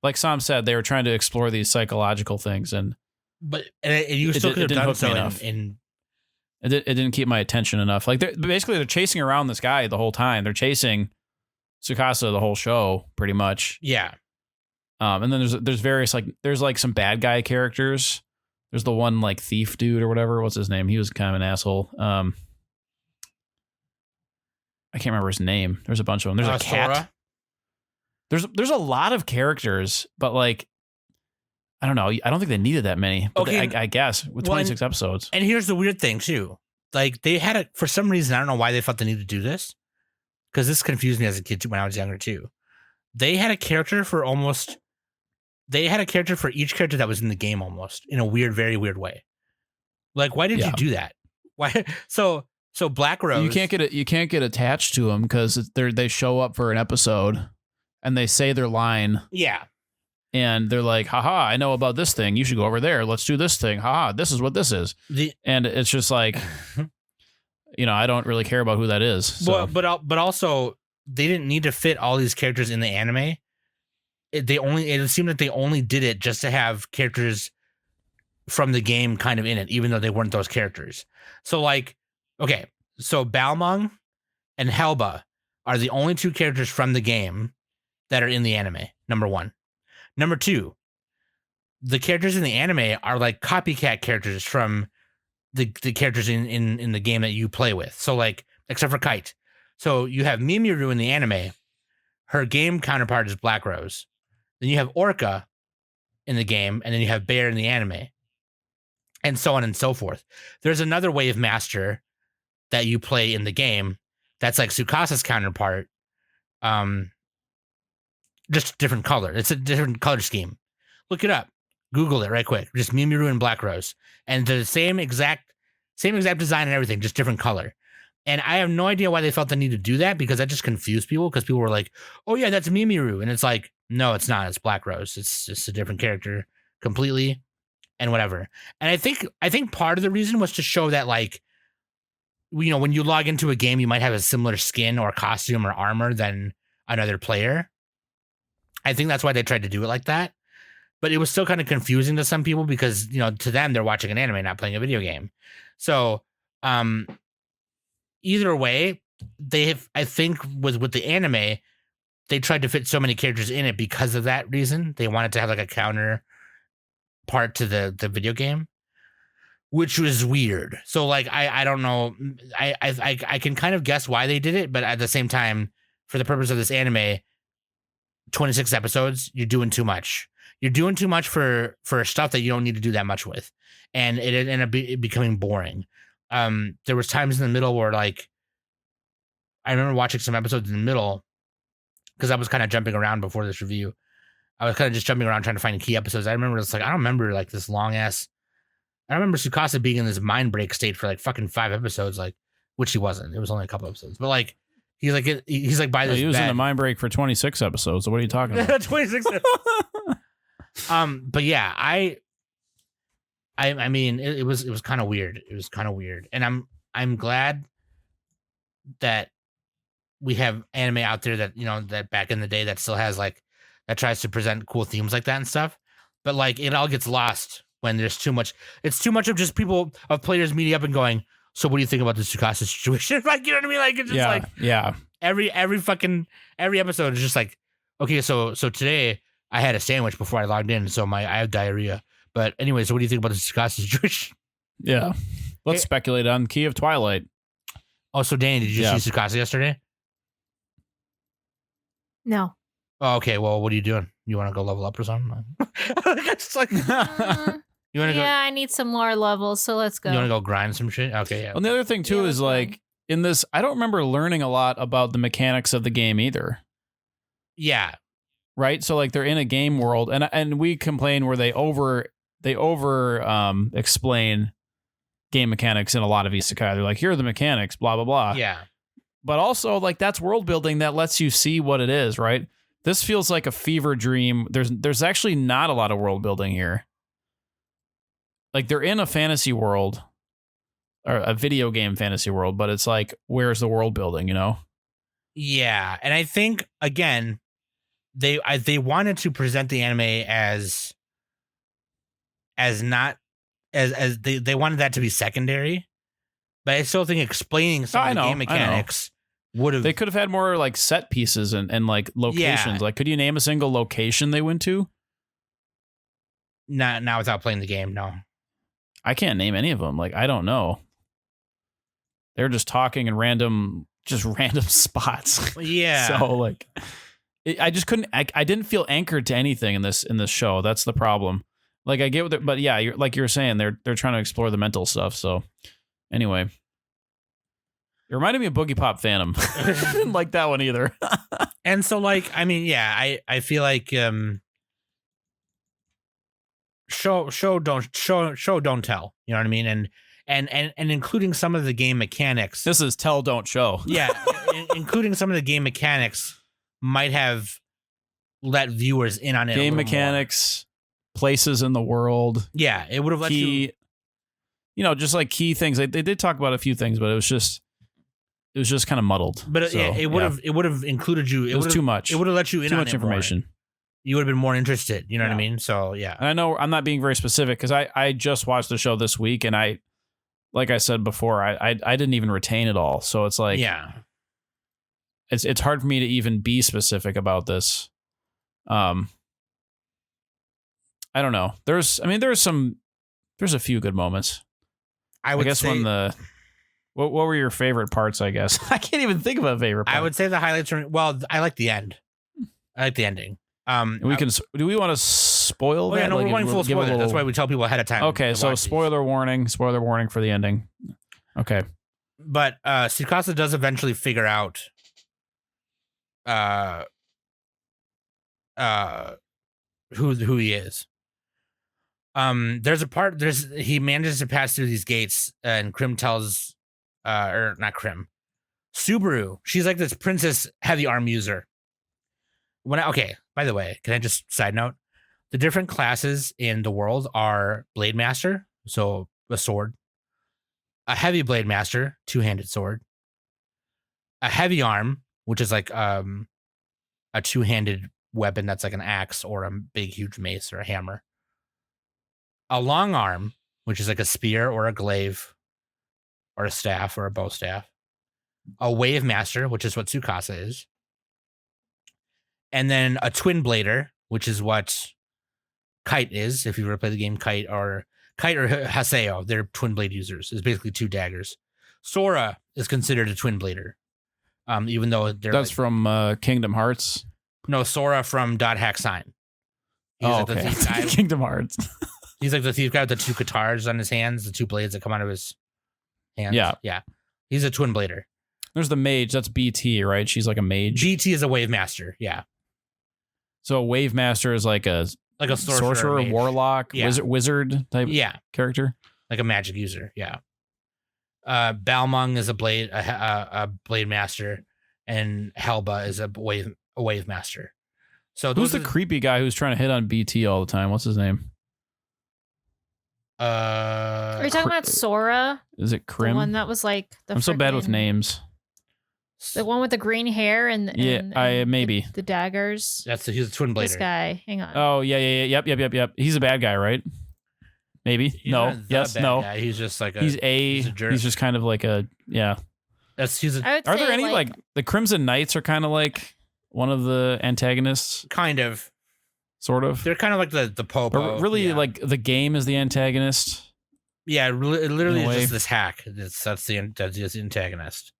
Like Sam said, they were trying to explore these psychological things, and you still could have done so enough. It didn't keep my attention enough. Like they're chasing around this guy the whole time. They're chasing Tsukasa the whole show, pretty much. Yeah. And then there's various there's some bad guy characters. There's the one like thief dude or whatever. What's his name? He was kind of an asshole. I can't remember his name. There's a bunch of them. There's a cat. Sora? There's a lot of characters, but like I don't know. I don't think they needed that many. But Okay. I guess with 26 episodes. And here's the weird thing too. Like they had for some reason, I don't know why they felt the need to do this, because this confused me as a kid too when I was younger too. They had a character for each character that was in the game almost in a weird, very weird way. Like, why did you do that? Why? So Black Rose. You can't get attached to them because they show up for an episode and they say their line. Yeah. And they're like, haha, I know about this thing. You should go over there. Let's do this thing. Haha, this is what this is. And it's just like, I don't really care about who that is. So. But also, they didn't need to fit all these characters in the anime. It seemed like they only did it just to have characters from the game kind of in it, even though they weren't those characters. So like, okay, so Balmung and Helba are the only two characters from the game that are in the anime, number one. Number two, the characters in the anime are like copycat characters from the characters in the game that you play with. So like, except for Kite. So you have Mimiru in the anime. Her game counterpart is Black Rose. Then you have Orca in the game, and then you have Bear in the anime. And so on and so forth. There's another Wave Master that you play in the game that's like Tsukasa's counterpart. Just different color. It's a different color scheme. Look it up. Google it right quick. Just Mimiru and Black Rose. And the same exact design and everything, just different color. And I have no idea why they felt the need to do that, because that just confused people, because people were like, oh yeah, that's Mimiru. And it's like, no, it's not. It's Black Rose. It's just a different character completely and whatever. And I think part of the reason was to show that, like, when you log into a game, you might have a similar skin or costume or armor than another player. I think that's why they tried to do it like that. But it was still kind of confusing to some people because, to them, they're watching an anime, not playing a video game. So, either way, I think with the anime, they tried to fit so many characters in it because of that reason. They wanted to have like a counter part to the video game, which was weird. So like, I don't know. I can kind of guess why they did it, but at the same time, for the purpose of this anime, 26 episodes, you're doing too much. You're doing too much for stuff that you don't need to do that much with. And it ended up becoming boring. There was times in the middle where, like, I remember watching some episodes in the middle because I was kind of jumping around before this review. I was kind of just jumping around trying to find key episodes. I remember it's like, I don't remember like this long ass. I remember Tsukasa being in this mind break state for like fucking 5 episodes, like, which he wasn't. It was only a couple episodes, but like, he's like by this. He was bed. in a mind break for 26 episodes. So what are you talking about? 26. But yeah, I mean, it was kind of weird. It was kind of weird, and I'm glad that we have anime out there that that back in the day that still has like that tries to present cool themes like that and stuff. But like, it all gets lost when there's too much. It's too much of just players meeting up and going, so what do you think about the Tsukasa situation? Like, you know what I mean? Like, it's just yeah. Every episode is just like, okay, so today I had a sandwich before I logged in, so I have diarrhea. But anyway, so what do you think about the Tsukasa situation? Yeah. Let's speculate on Key of Twilight. Oh, so Danny, did you see Tsukasa yesterday? No. Oh, okay. Well, what are you doing? You want to go level up or something? It's like, you want to go? Yeah, I need some more levels, so let's go. You want to go grind some shit? Okay, yeah. And the other thing too is like in this, I don't remember learning a lot about the mechanics of the game either. Yeah. Right. So like they're in a game world, and we complain where they over explain game mechanics in a lot of isekai. They're like, here are the mechanics, blah blah blah. Yeah. But also like that's world building that lets you see what it is, right? This feels like a fever dream. There's actually not a lot of world building here. Like they're in a fantasy world or a video game fantasy world, but it's like, where's the world building, Yeah. And I think, again, they wanted to present the anime as not as they wanted that to be secondary, but I still think explaining some of the game mechanics would have. They could have had more like set pieces and like locations. Yeah. Like, could you name a single location they went to? Not without playing the game. No, I can't name any of them. Like, I don't know. They're just talking in random spots. Yeah. So like, I just couldn't. I didn't feel anchored to anything in this show. That's the problem. Like I get what, but yeah, like you're saying, they're trying to explore the mental stuff. So anyway, it reminded me of Boogie Pop Phantom. I didn't like that one either. And so, like, I mean, yeah, I feel like show don't tell. You know what I mean? And including some of the game mechanics. This is tell, don't show. Yeah, including some of the game mechanics might have let viewers in on it. Game mechanics, places in the world. Yeah, it would have let you. Just like key things. They did talk about a few things, but it was just kind of muddled. But it would have included you. It was too much. It would have let you in too on much it information. More. You would have been more interested. You know what I mean? So yeah. And I know I'm not being very specific because I just watched the show this week, and like I said before, I didn't even retain it all. So it's like, yeah, it's hard for me to even be specific about this. I don't know. There's a few good moments. I guess say, what were your favorite parts? I guess I can't even think of a favorite part. I would say the highlights are, well, I like the end. I like the ending. Do we want to spoil that? Yeah, no, we're going full spoiler. That's why we tell people ahead of time. Okay, so spoiler warning for the ending. Okay. But Tsukasa does eventually figure out who he is. There's a part he manages to pass through these gates, and Krim tells or not Krim, Subaru, she's like this princess heavy arm user. By the way, can I just side note? The different classes in the world are Blade Master, so a sword, a heavy Blade Master, two-handed sword, a heavy arm, which is like a two-handed weapon that's like an axe or a big huge mace or a hammer, a long arm, which is like a spear or a glaive or a staff or a bow staff, a wave master, which is what Tsukasa is, and then a twin blader, which is what Kite is. If you ever play the game Kite or Haseo, they're twin blade users. It's basically two daggers. Sora is considered a twin blader, even though that's from Kingdom Hearts. No, Sora from Dot Hack Sign. He's like okay. The thief guy. Kingdom Hearts. He's like the thief guy with the two katars on his hands, the two blades that come out of his hands. Yeah. He's a twin blader. There's the mage. That's BT, right? She's like a mage. BT is a wave master. Yeah. So a wave master is like a sorcerer warlock, wizard type character. Like a magic user. Yeah. Balmung is a blade master, and Helba is a wave master. So who's the creepy guy who's trying to hit on BT all the time? What's his name? Are you talking about Sora? Is it Krim? The one that was like I'm so bad with names. The one with the green hair and maybe the daggers. He's a twin blader. This guy, hang on. Oh yeah, yep. He's a bad guy, right? Maybe. Guy. He's just like he's a jerk. He's just kind of like a Are there any like the Crimson Knights are kind of like one of the antagonists? Kind of. Sort of. They're kind of like the Popo. But really, like the game is the antagonist. Yeah, it literally is just this hack. That's the antagonist.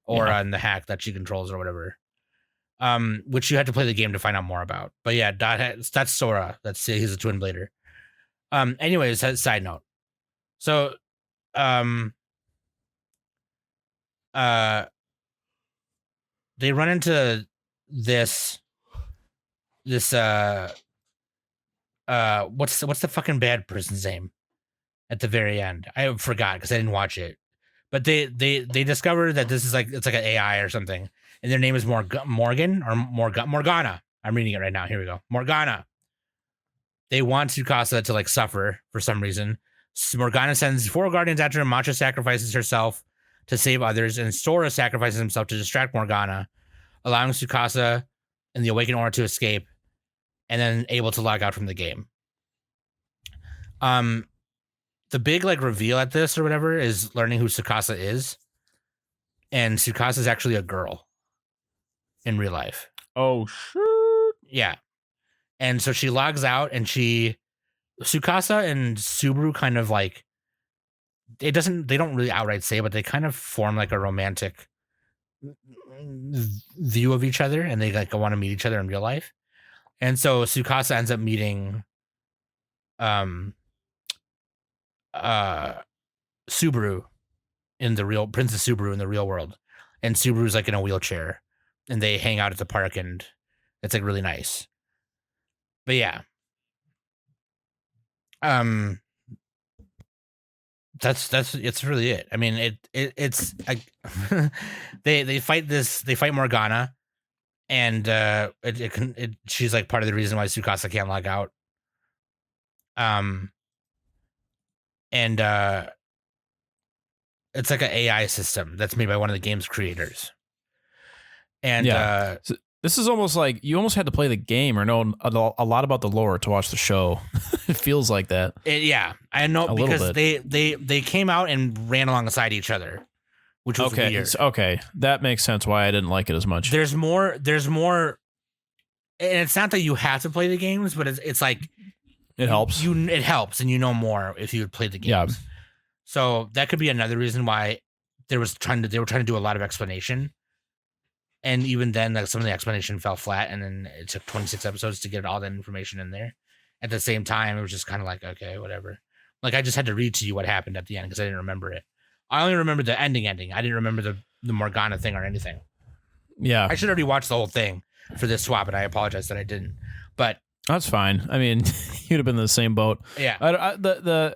Or on the hack that she controls or whatever. Which you have to play the game to find out more about. But yeah, that's Sora. He's a twin blader. Anyways, side note. So they run into this what's the fucking bad person's name at the very end? I forgot because I didn't watch it. But they discover that this is it's like an AI or something, and their name is Morgana. I'm reading it right now. Here we go. Morgana. They want Tsukasa to suffer for some reason. Morgana sends 4 guardians after him. Matcha sacrifices herself to save others, and Sora sacrifices himself to distract Morgana, allowing Tsukasa and the Awakened Aura to escape, and then able to log out from the game. The big reveal at this or whatever is learning who Tsukasa is, and Tsukasa is actually a girl in real life. Oh shit! Yeah, and so she logs out, and Tsukasa and Subaru kind of they don't really outright say, but they kind of form a romantic view of each other, and they like want to meet each other in real life. And so Tsukasa ends up meeting Subaru in the real Princess Subaru in the real world, and Subaru's like in a wheelchair, and they hang out at the park, and it's like really nice. But yeah, it's really it. I mean, it's like they fight Morgana, and she's like part of the reason why Tsukasa can't log out. And it's like an AI system that's made by one of the game's creators. And So this is almost like you almost had to play the game or know a lot about the lore to watch the show. It feels like that. Yeah, I know, A because little they came out and ran alongside each other, which was okay. weird. Okay, that makes sense why I didn't like it as much. There's more, and it's not that you have to play the games, but it's like It helps. It helps, and you know more if you play the games. Yeah. So that could be another reason why they were trying to do a lot of explanation, and even then, like, some of the explanation fell flat, and then it took 26 episodes to get all that information in there. At the same time, it was just kind of like, okay, whatever. Like, I just had to read to you what happened at the end because I didn't remember it. I only remember the ending. I didn't remember the Morgana thing or anything. Yeah, I should already watch the whole thing for this swap, and I apologize that I didn't. But that's fine. I mean, you'd have been in the same boat. yeah,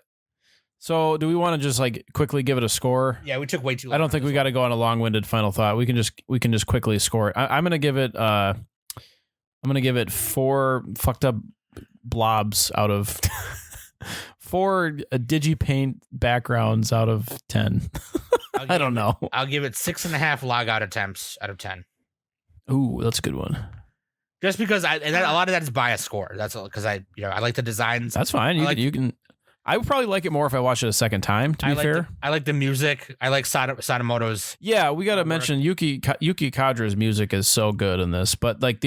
So do we want to just like quickly give it a score? yeah, we took way too long. I don't think we got to go on a long-winded final thought. We can just quickly score it. I'm gonna give it 4 fucked up blobs out of 4 digipaint backgrounds out of 10. I don't know. I'll give it 6.5 log out attempts out of 10. Ooh, that's a good one. Just because a lot of that is bias score. That's because I like the designs. That's fine. You can. I would probably like it more if I watched it a second time. To be fair, I like the music. I like Sadamoto's. Yeah, we got to mention Yuki Kadra's music is so good in this. But like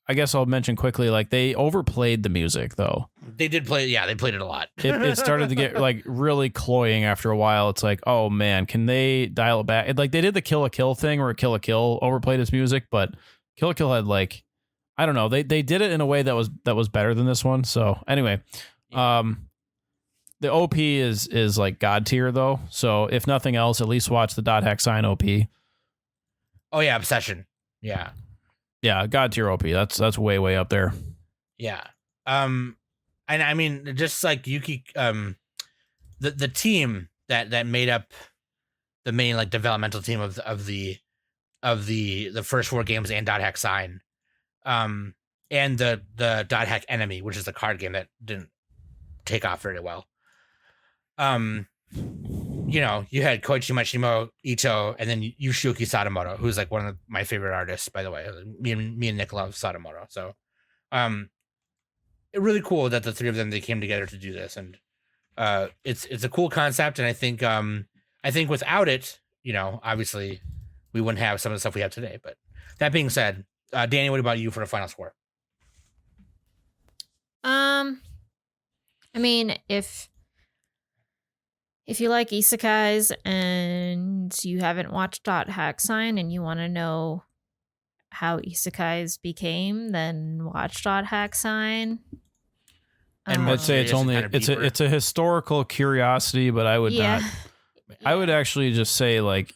I guess I'll mention quickly, like they overplayed the music though. They did play. Yeah, they played it a lot. It started to get like really cloying after a while. It's like, oh man, can they dial it back? Like they did the Kill la Kill thing where Kill la Kill overplayed his music, but Kill la Kill had like, I don't know. They did it in a way that was better than this one. So anyway, the OP is like God tier though. So if nothing else, at least watch the Dot Hack Sign OP. Oh yeah, Obsession. Yeah. Yeah, God tier OP. That's way up there. Yeah. And I mean, just like Yuki, the team that made up the main like developmental team of the first 4 games and Dot Hack Sign, and the Dot Hack Enemy, which is the card game that didn't take off very well. You had Koichi Mashimo Ito and then Yoshiyuki Sadamoto, who's like one of my favorite artists, by the way. Me and Nick love Sadamoto. So, it's really cool that the 3 of them, they came together to do this. And, it's a cool concept. And I think without it, obviously we wouldn't have some of the stuff we have today. But that being said, Danny, what about you for a final score? I mean, if you like isekais and you haven't watched Dot Hack Sign and you want to know how isekais became, then watch Dot Hack Sign. And I'd say it's a historical curiosity, but I would not. I would actually just say like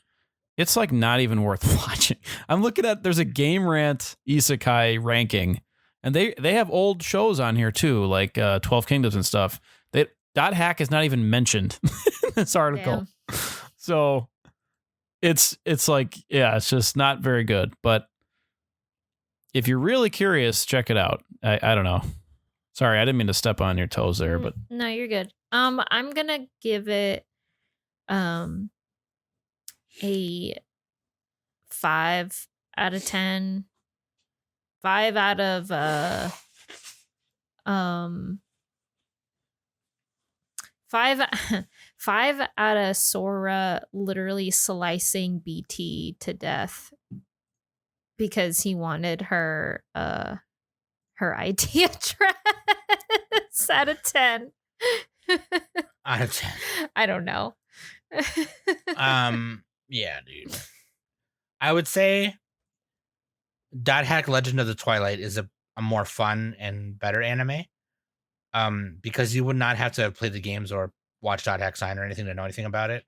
it's like not even worth watching. I'm looking at there's a Game Rant isekai ranking, and they have old shows on here too, like 12 Kingdoms and stuff. Dot Hack is not even mentioned in this article. Damn. So it's like, yeah, it's just not very good. But if you're really curious, check it out. I don't know. Sorry, I didn't mean to step on your toes there, but no, you're good. I'm gonna give it a 5 out of 10. 5 out of 5 out of Sora literally slicing BT to death because he wanted her ID address out of 10. Out of 10. I don't know. Yeah, dude. I would say Dot Hack Legend of the Twilight is a more fun and better anime. Because you would not have to play the games or watch Dot Hack Sign or anything to know anything about it.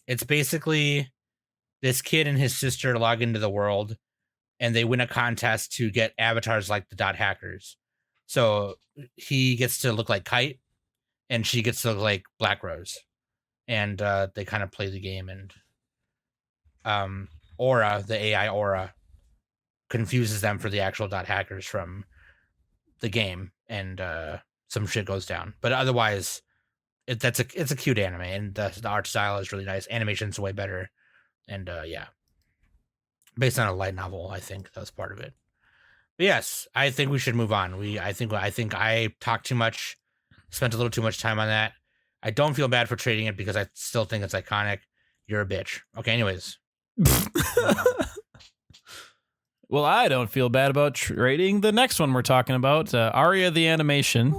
It's basically this kid and his sister log into the world and they win a contest to get avatars like the Dot Hackers. So he gets to look like Kite and she gets to look like Black Rose. And they kind of play the game, and Aura, the AI Aura, confuses them for the actual Dot Hackers from the game, and some shit goes down. But otherwise, it's a cute anime, and the art style is really nice. Animation's way better, and yeah, based on a light novel, I think that was part of it. But yes, I think we should move on. I think I talked too much, spent a little too much time on that. I don't feel bad for trading it because I still think it's iconic. You're a bitch. Okay, anyways. Well, I don't feel bad about trading the next one we're talking about, Aria the Animation.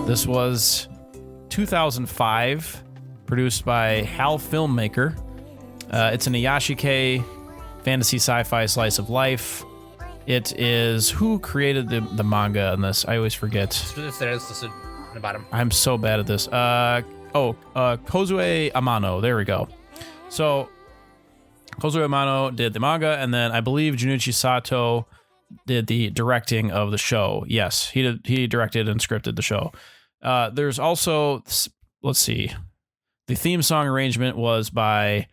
This was 2005, produced by HAL Filmmaker. It's an Iyashikei fantasy sci-fi slice of life. It is... Who created the manga on this? I always forget. It's there. It's listed on the bottom. I'm so bad at this. Kozue Amano. There we go. So, Kozue Amano did the manga, and then I believe Junichi Sato did the directing of the show. Yes, he directed and scripted the show. There's also, let's see, the theme song arrangement was by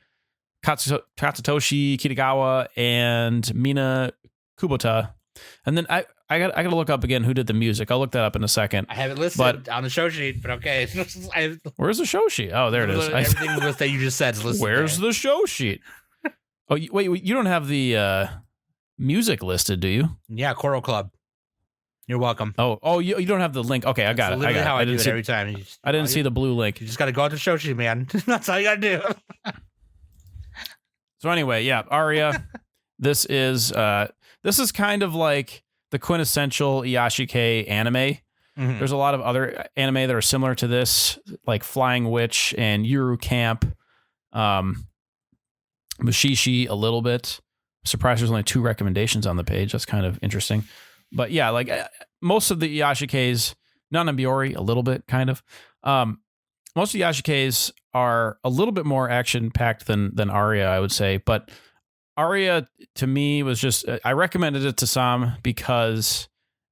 Katsutoshi Kitagawa and Mina Kubota. And then I gotta look up again who did the music. I'll look that up in a second. I have it listed on the show sheet, but okay. Where's the show sheet? Oh, there it is. Everything that you just said is listed. Where's the show sheet? Oh, wait, you don't have the music listed, do you? Yeah, Choral Club. You're welcome. Oh, you don't have the link. Okay, I got it. Literally how I do it every time. I didn't see the blue link. You just got to go out to show sheet, man. That's all you got to do. So anyway, yeah, Aria. This is kind of like the quintessential Iyashikei anime. Mm-hmm. There's a lot of other anime that are similar to this, like Flying Witch and Yuru Camp, Mushishi a little bit. I'm surprised there's only 2 recommendations on the page. That's kind of interesting. But yeah, like most of the Iyashikeis, Nana Biori a little bit, kind of. Most of the Iyashikeis are a little bit more action-packed than Aria, I would say. But Aria, to me, was just... I recommended it to Sam because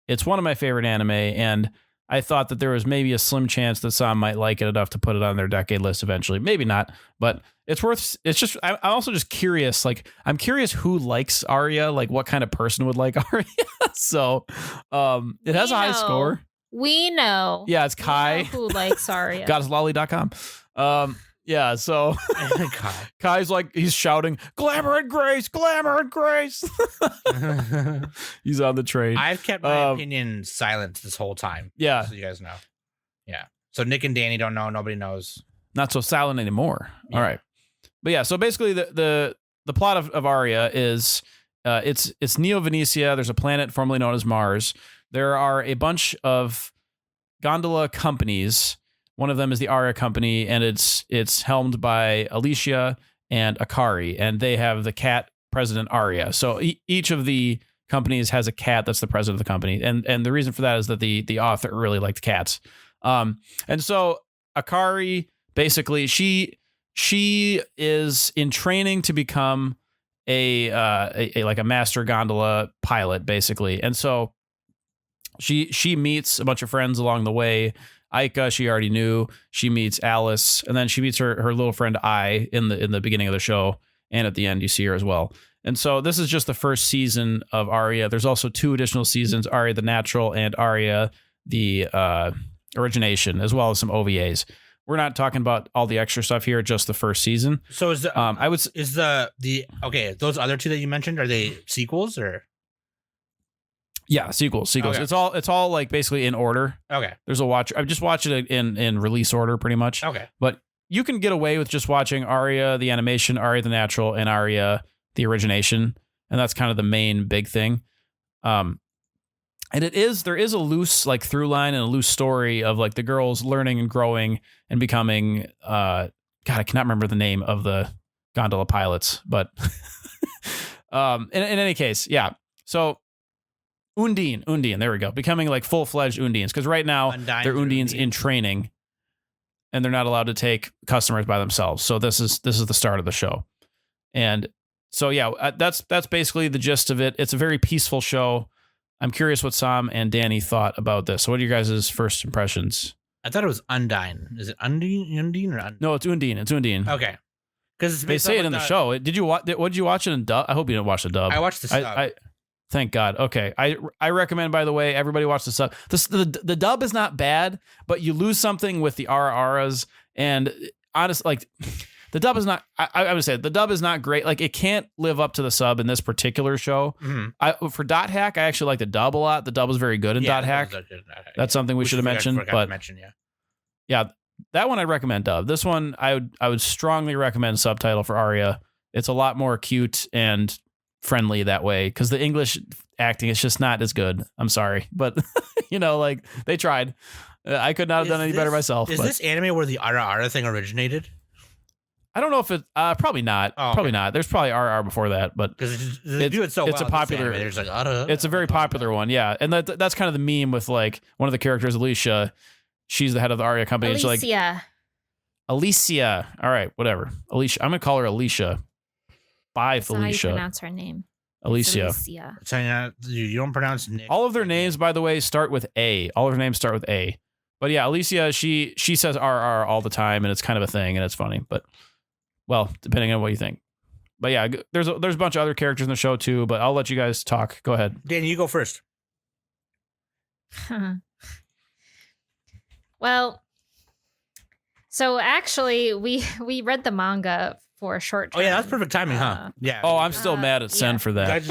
it's one of my favorite anime, and I thought that there was maybe a slim chance that Sam might like it enough to put it on their decade list eventually. Maybe not, but it's worth... It's just... I'm also just curious. Like, I'm curious who likes Aria, like what kind of person would like Aria. So, it has a high score. We know. Yeah, it's Kai. Who likes Aria. GoddessLolly.com. Yeah, so Kai's like, he's shouting, glamour and grace, glamour and grace. He's on the train. I've kept my opinion silent this whole time. Yeah. So you guys know. Yeah. So Nick and Danny don't know. Nobody knows. Not so silent anymore. Yeah. All right. But yeah, so basically the plot of Aria is it's Neo-Venetia. There's a planet formerly known as Mars. There are a bunch of gondola companies. One of them is the Aria Company, and it's helmed by Alicia and Akari, and they have the cat president Aria. So each of the companies has a cat that's the president of the company, and the reason for that is that the author really liked cats. And so Akari basically she is in training to become a master gondola pilot, basically, and so she meets a bunch of friends along the way. Aika, she already knew. She meets Alice, and then she meets her little friend Ai in the beginning of the show, and at the end you see her as well. And so this is just the first season of Aria. There's also 2 additional seasons, Aria the Natural and Aria the Origination, as well as some OVAs. We're not talking about all the extra stuff here, just the first season. So is the okay, those other 2 that you mentioned, are they sequels or? Yeah, sequels. Okay. It's all like basically in order. Okay. There's a watch. I've just watched it in release order pretty much. Okay. But you can get away with just watching Aria the Animation, Aria the Natural, and Aria the Origination, and that's kind of the main big thing. And there is a loose like through line and a loose story of like the girls learning and growing and becoming. God, I cannot remember the name of the gondola pilots, but in any case, yeah. So. Undine, there we go. Becoming like full-fledged Undines. Because right now, they're Undines in training, and they're not allowed to take customers by themselves. So this is the start of the show. And so, yeah, that's basically the gist of it. It's a very peaceful show. I'm curious what Sam and Danny thought about this. So what are you guys' first impressions? I thought it was Undine. Is it Undine or Undine? No, it's Undine. It's Undine. Okay. Because they say it in the show. Did you watch? What did you watch it in dub? I hope you didn't watch the dub. I watched the sub. Thank God. Okay. I recommend, by the way, everybody watch the sub. The dub is not bad, but you lose something with the aras. And honestly, like the dub is not, I would say the dub is not great. Like it can't live up to the sub in this particular show. Mm-hmm. For Dot Hack, I actually like the dub a lot. The dub was very good in Dot Hack. That's something we should have mentioned. Yeah, that one I'd recommend dub. This one I would strongly recommend subtitle for Aria. It's a lot more cute and friendly that way, because the English acting is just not as good. I'm sorry, but like they tried. I could not have done any better myself. Is this anime where the Ara thing originated? I don't know if it probably not. Probably not. There's probably RR before that, but because they do it so it's well, a popular. There's like Ara. It's a very popular one, yeah, and that's kind of the meme with like one of the characters, Alicia. She's the head of the Aria company. Alicia. And she's like, Alicia. All right, whatever. Alicia. I'm gonna call her Alicia. Bye, Felicia. That's how you pronounce her name. Alicia. You don't pronounce Nick. All of their names, by the way, start with A. All of her names start with A. But yeah, Alicia, she says RR all the time, and it's kind of a thing, and it's funny. But well, depending on what you think. But yeah, there's a bunch of other characters in the show too. But I'll let you guys talk. Go ahead, Danny. You go first. Well, so actually, we read the manga for a short time. Oh yeah, that's perfect timing, huh? Yeah. Oh, I'm still mad at Sen for that.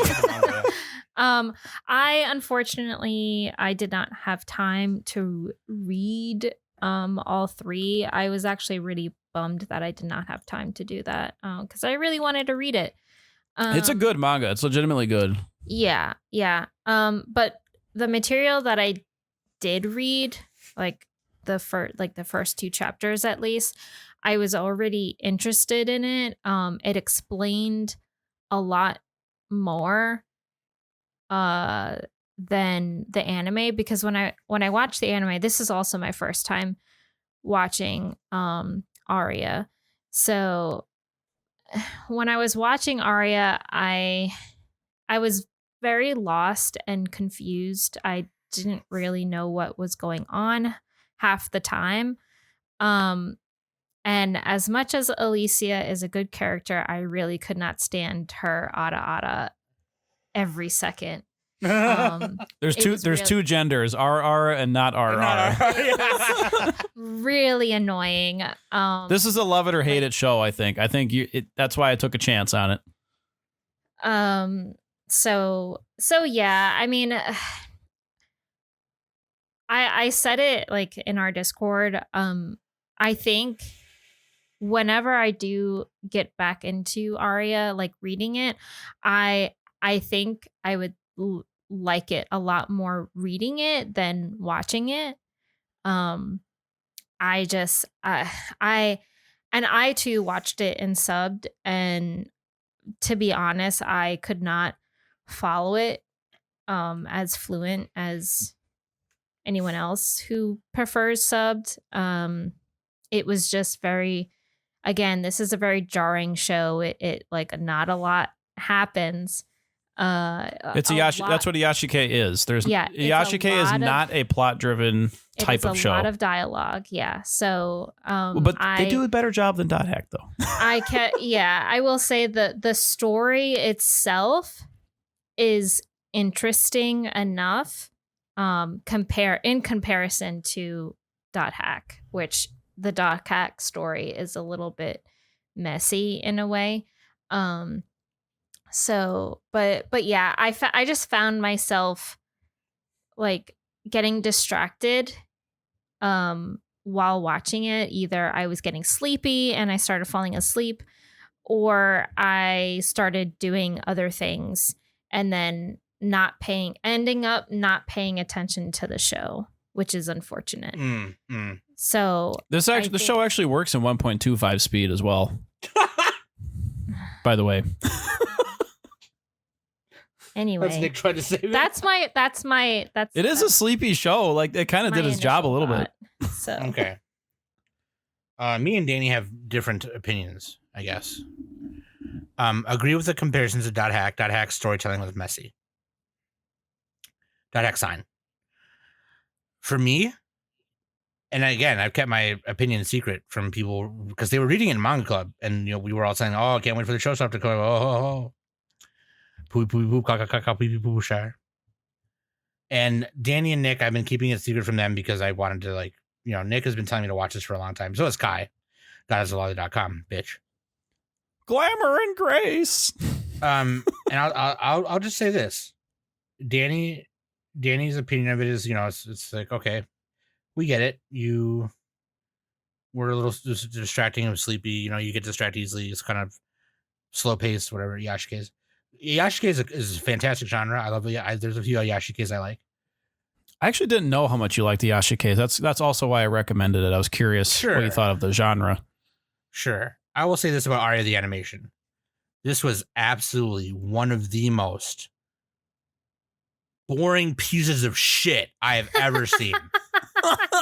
I unfortunately I did not have time to read all three. I was actually really bummed that I did not have time to do that because I really wanted to read it. It's a good manga. It's legitimately good. Yeah. But the material that I did read, like the first two chapters at least, I was already interested in it. It explained a lot more than the anime, because when I watched the anime, this is also my first time watching Aria. So when I was watching Aria, I was very lost and confused. I didn't really know what was going on half the time. And as much as Alicia is a good character, I really could not stand her Ada every second. There's two genders, RR and not RR. Really annoying. This is a love it or hate it show, I think. That's why I took a chance on it. So yeah, I mean, I said it like in our Discord. I think whenever I do get back into Aria, like reading it, I think I would like it a lot more reading it than watching it. I too watched it and subbed, and to be honest, I could not follow it as fluent as anyone else who prefers subbed. It was just very, again, this is a very jarring show. It like not a lot happens. It's that's what Iyashikei is. Iyashikei is not a plot-driven type of show. It's a lot of dialogue, yeah. So, but they do a better job than Dot Hack, though. I will say that the story itself is interesting enough, in comparison to Dot Hack, which the Dot Hack story is a little bit messy in a way. So, but yeah, I just found myself like getting distracted while watching it. Either I was getting sleepy and I started falling asleep, or I started doing other things and then ending up not paying attention to the show, which is unfortunate. So the show actually works in 1.25 speed as well. By the way. Anyway, That's Nick trying to say that. That's it is a sleepy show. Like it kind of did its job a little bit. So Okay. Me and Danny have different opinions, I guess. Agree with the comparisons of Dot Hack. Dot Hack's storytelling was messy. Dot Hack sign. For me, and again, I've kept my opinion secret from people because they were reading it in Manga Club, and we were all saying, "Oh, I can't wait for the show stuff to come." Oh. Poo poo poo caca caca pee pee poo share. And Danny and Nick, I've been keeping it secret from them because I wanted to Nick has been telling me to watch this for a long time. So has Kai. GodIsALolly.com, bitch. Glamour and grace. And I'll just say this. Danny's opinion of it is, it's like, okay, we get it. You were a little distracting and sleepy. You get distracted easily. It's kind of slow paced, whatever. Yashike's. Yashike is a fantastic genre. I love it. There's a few Yashikes I like. I actually didn't know how much you liked the Yashike. That's also why I recommended it. I was curious what you thought of the genre. Sure. I will say this about Aria the Animation. This was absolutely one of the most boring pieces of shit I have ever seen.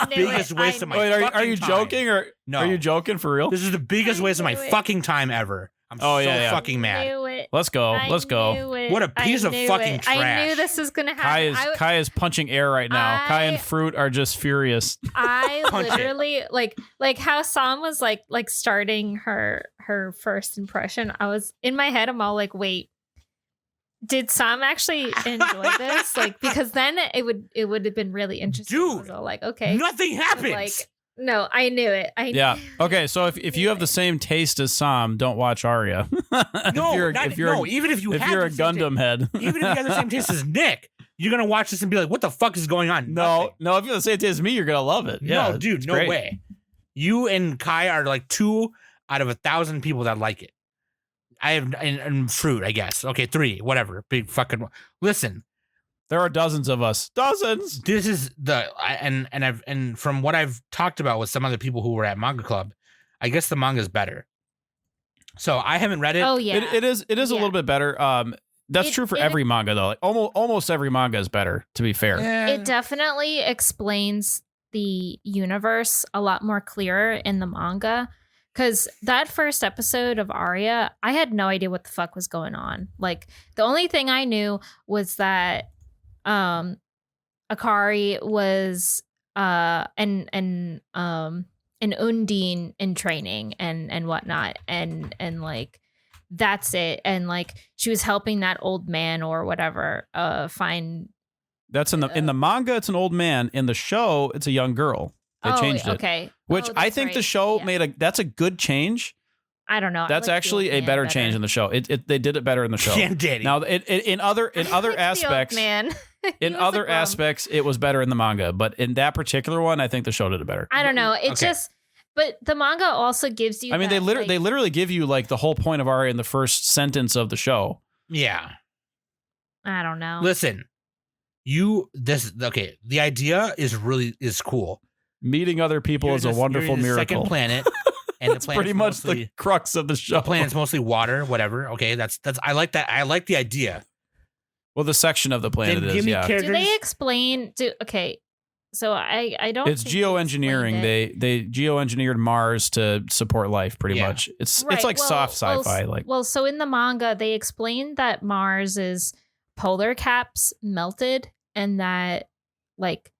Biggest waste of my Wait, fucking are you time. joking or No. Are you joking for real? This is the biggest waste of my fucking time ever. I'm fucking mad. Let's go. Let's go. What a piece of fucking trash. I knew this was going to happen. Kai is punching air right now. Kai and Fruit are just furious. I literally like how Sam was like starting her first impression. I was in my head. I'm all like, wait, did Sam actually enjoy this? Like, because then it would have been really interesting. Dude, I was all like, okay, nothing happens. Like, no, I knew it. Yeah. Okay. So if you have the same taste as Sam, don't watch Aria. Even if you're a Gundam head, even if you have the same taste as Nick, you're gonna watch this and be like, "What the fuck is going on?" No. If you have the same taste as me, you're gonna love it. Yeah, no, dude, no great. way. You and Kai are like 2 out of 1,000 people that like it. I have and Fruit, I guess. Okay, 3, whatever. Big fucking listen. There are dozens of us. Dozens. This is and from what I've talked about with some other people who were at Manga Club, I guess the manga is better. So I haven't read it. Oh yeah, it is a little bit better. That's true for every manga though. Like almost every manga is better. To be fair, it definitely explains the universe a lot more clearer in the manga. Because that first episode of Aria, I had no idea what the fuck was going on. Like the only thing I knew was that Akari was an Undine in training and whatnot, and like that's it. And like she was helping that old man or whatever find. That's in the manga. It's an old man. In the show, it's a young girl. They changed it. Okay. Which I think the show that's a good change. I don't know. That's actually a better change in the show. They did it better in the show. Now, in other aspects, in other aspects, it was better in the manga. But in that particular one, I think the show did it better. I don't know. It just, but the manga also gives you. I mean, they literally give you like the whole point of Aria in the first sentence of the show. Yeah. I don't know. Listen, the idea is cool. Meeting other people is a wonderful miracle. Second planet. And that's pretty much the crux of the show. The planet's mostly water, whatever. Okay, that's. I like that. I like the idea. Well, the section of the planet is. Yeah. Do they explain? Okay, so I don't. It's geoengineering. They geoengineered Mars to support life. Pretty much. It's like soft sci-fi. So in the manga, they explained that Mars's polar caps melted, and that like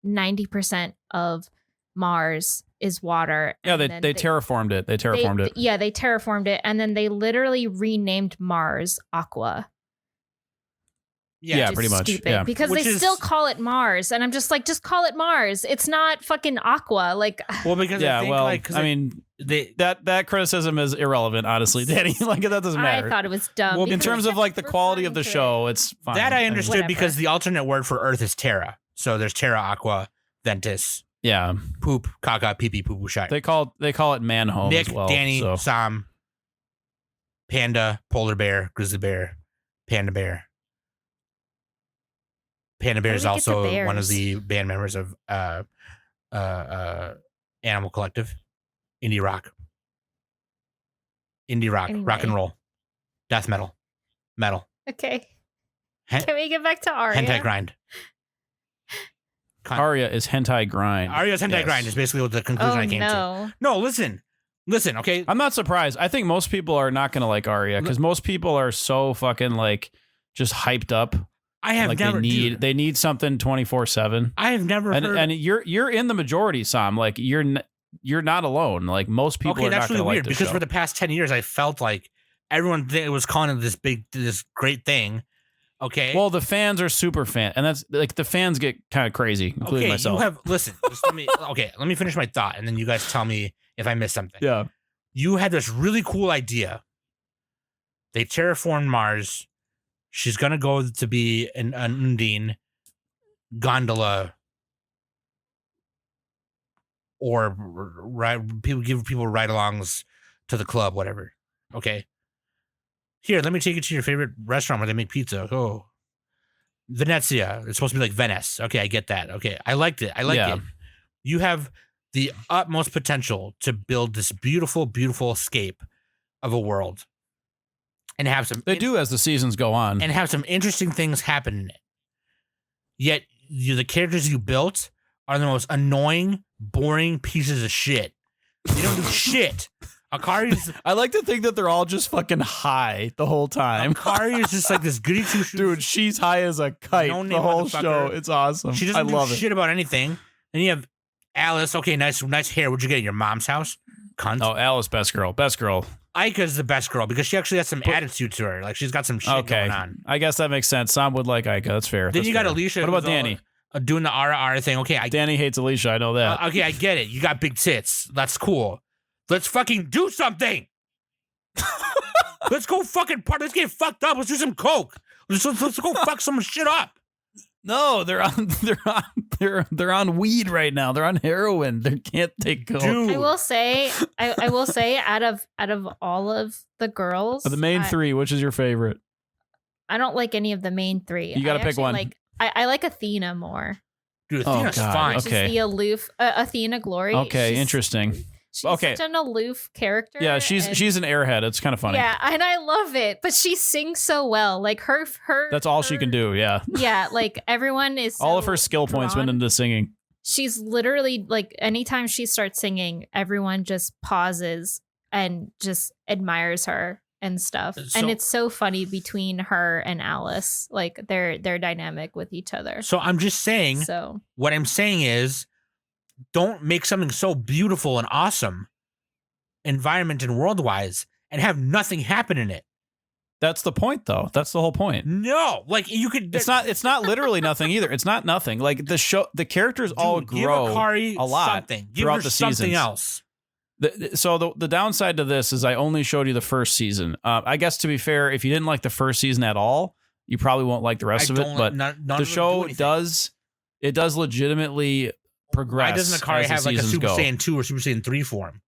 90% of Mars is water. Yeah, they terraformed it. They terraformed it. Yeah, they terraformed it, and then they literally renamed Mars Aqua. Yeah, which is pretty much, stupid, yeah. because Which they is- still call it Mars, and I'm just like, just call it Mars. It's not fucking Aqua. Like, Well, because Yeah, I think, well, like, 'cause I mean, they that criticism is irrelevant, honestly, Danny. Like that doesn't matter. I thought it was dumb. Well, In because terms they of like the kept quality of the referring to show, it's fine. that I mean, understood Whatever. because the alternate word for Earth is Terra. So there's Terra, Aqua, Ventus, Yeah, poop, caca, pee pee, poo poo, shite. they call it man home Nick, as well. Danny, so. Sam, Panda, Polar Bear, Grizzly Bear, Panda Bear. Panda Bear How is do we get to also one of bears? the band members of Animal Collective, indie rock, rock and Anyway. roll, death metal. Okay. Hen- Can we get back to Aria? Hentai grind. Aria is hentai grind. Aria's hentai Yes. grind is basically what the conclusion Oh I came to. no. No, listen, okay. I'm not surprised. I think most people are not going to like Aria because most people are so fucking like just hyped up. I have Like never, dude, they need something 24/7. I have never heard. And you're in the majority, Sam. Like you're not alone. Like most people okay, are that's not really going to like weird this because show. for the past 10 years, I felt like everyone was calling it this great thing. Okay. Well, the fans are super fan, and that's like the fans get kind of crazy, including okay, myself. you have listen. Just let me finish my thought, and then you guys tell me if I missed something. yeah. You had this really cool idea. They terraformed Mars. She's gonna go to be an Undine gondola, or people give people ride-alongs to the club, whatever. Okay. Here, let me take you to your favorite restaurant where they make pizza. Oh, Venezia. It's supposed to be like Venice. Okay, I get that. Okay, I liked it. Yeah. It. You have the utmost potential to build this beautiful, beautiful escape of a world, and have some. They do as the seasons go on. and have some interesting things happen in it. Yet the characters you built are the most annoying, boring pieces of shit. They don't do shit. Akari's I like to think that they're all just fucking high the whole time. Akari is just like this goody two shoes. Dude, she's high as a kite No name the whole motherfucker. show. It's awesome. She I doesn't love do it. shit about anything. And you have Alice. Okay, nice hair. Where'd you get it? Your mom's house? Cunt. Oh, Alice, best girl. Aika's the best girl because she actually has some attitude to her. Like she's got some shit Okay, going on. I guess that makes sense. Sam would like Aika. That's fair. Then That's you got fair. Alicia. What about who's all, Danny? doing the Ara thing. Okay, Danny hates Alicia. I know that. okay, I get it. You got big tits. That's cool. Let's fucking do something. Let's go fucking party. Let's get fucked up. Let's do some coke. Let's go fuck some shit up. No, they're on weed right now. They're on heroin. They can't take coke. Dude. I will say, out of all of the girls, Of the main three, which is your favorite? I don't like any of the main three. You gotta I pick actually one. Like, I like Athena more. Dude, Oh, Athena's God. fine. Which Okay. is the aloof Athena Glory. Okay, She's- interesting. She's Okay. such an aloof character. Yeah, she's and- an airhead. It's kind of funny. Yeah, and I love it. But she sings so well. Like her. That's all she can do. Yeah. Yeah, like everyone is. All of so her skill points went drawn. into singing. She's literally like anytime she starts singing, everyone just pauses and just admires her and stuff. So- and it's so funny between her and Alice, like their dynamic with each other. So I'm just saying, So what I'm saying is, don't make something so beautiful and awesome, environment and world-wise, and have nothing happen in it. That's the point, though. That's the whole point. No, like you could. It's not literally nothing either. It's not nothing. Like the characters all Dude, give grow Akari a lot Something. Give throughout her the something seasons. else. So the downside to this is I only showed you the first season. I guess to be fair, if you didn't like the first season at all, you probably won't like the rest of it. But none of the them show do does legitimately progress. Why doesn't Akari as the have like a seasons Super go. Saiyan 2 or Super Saiyan 3 form?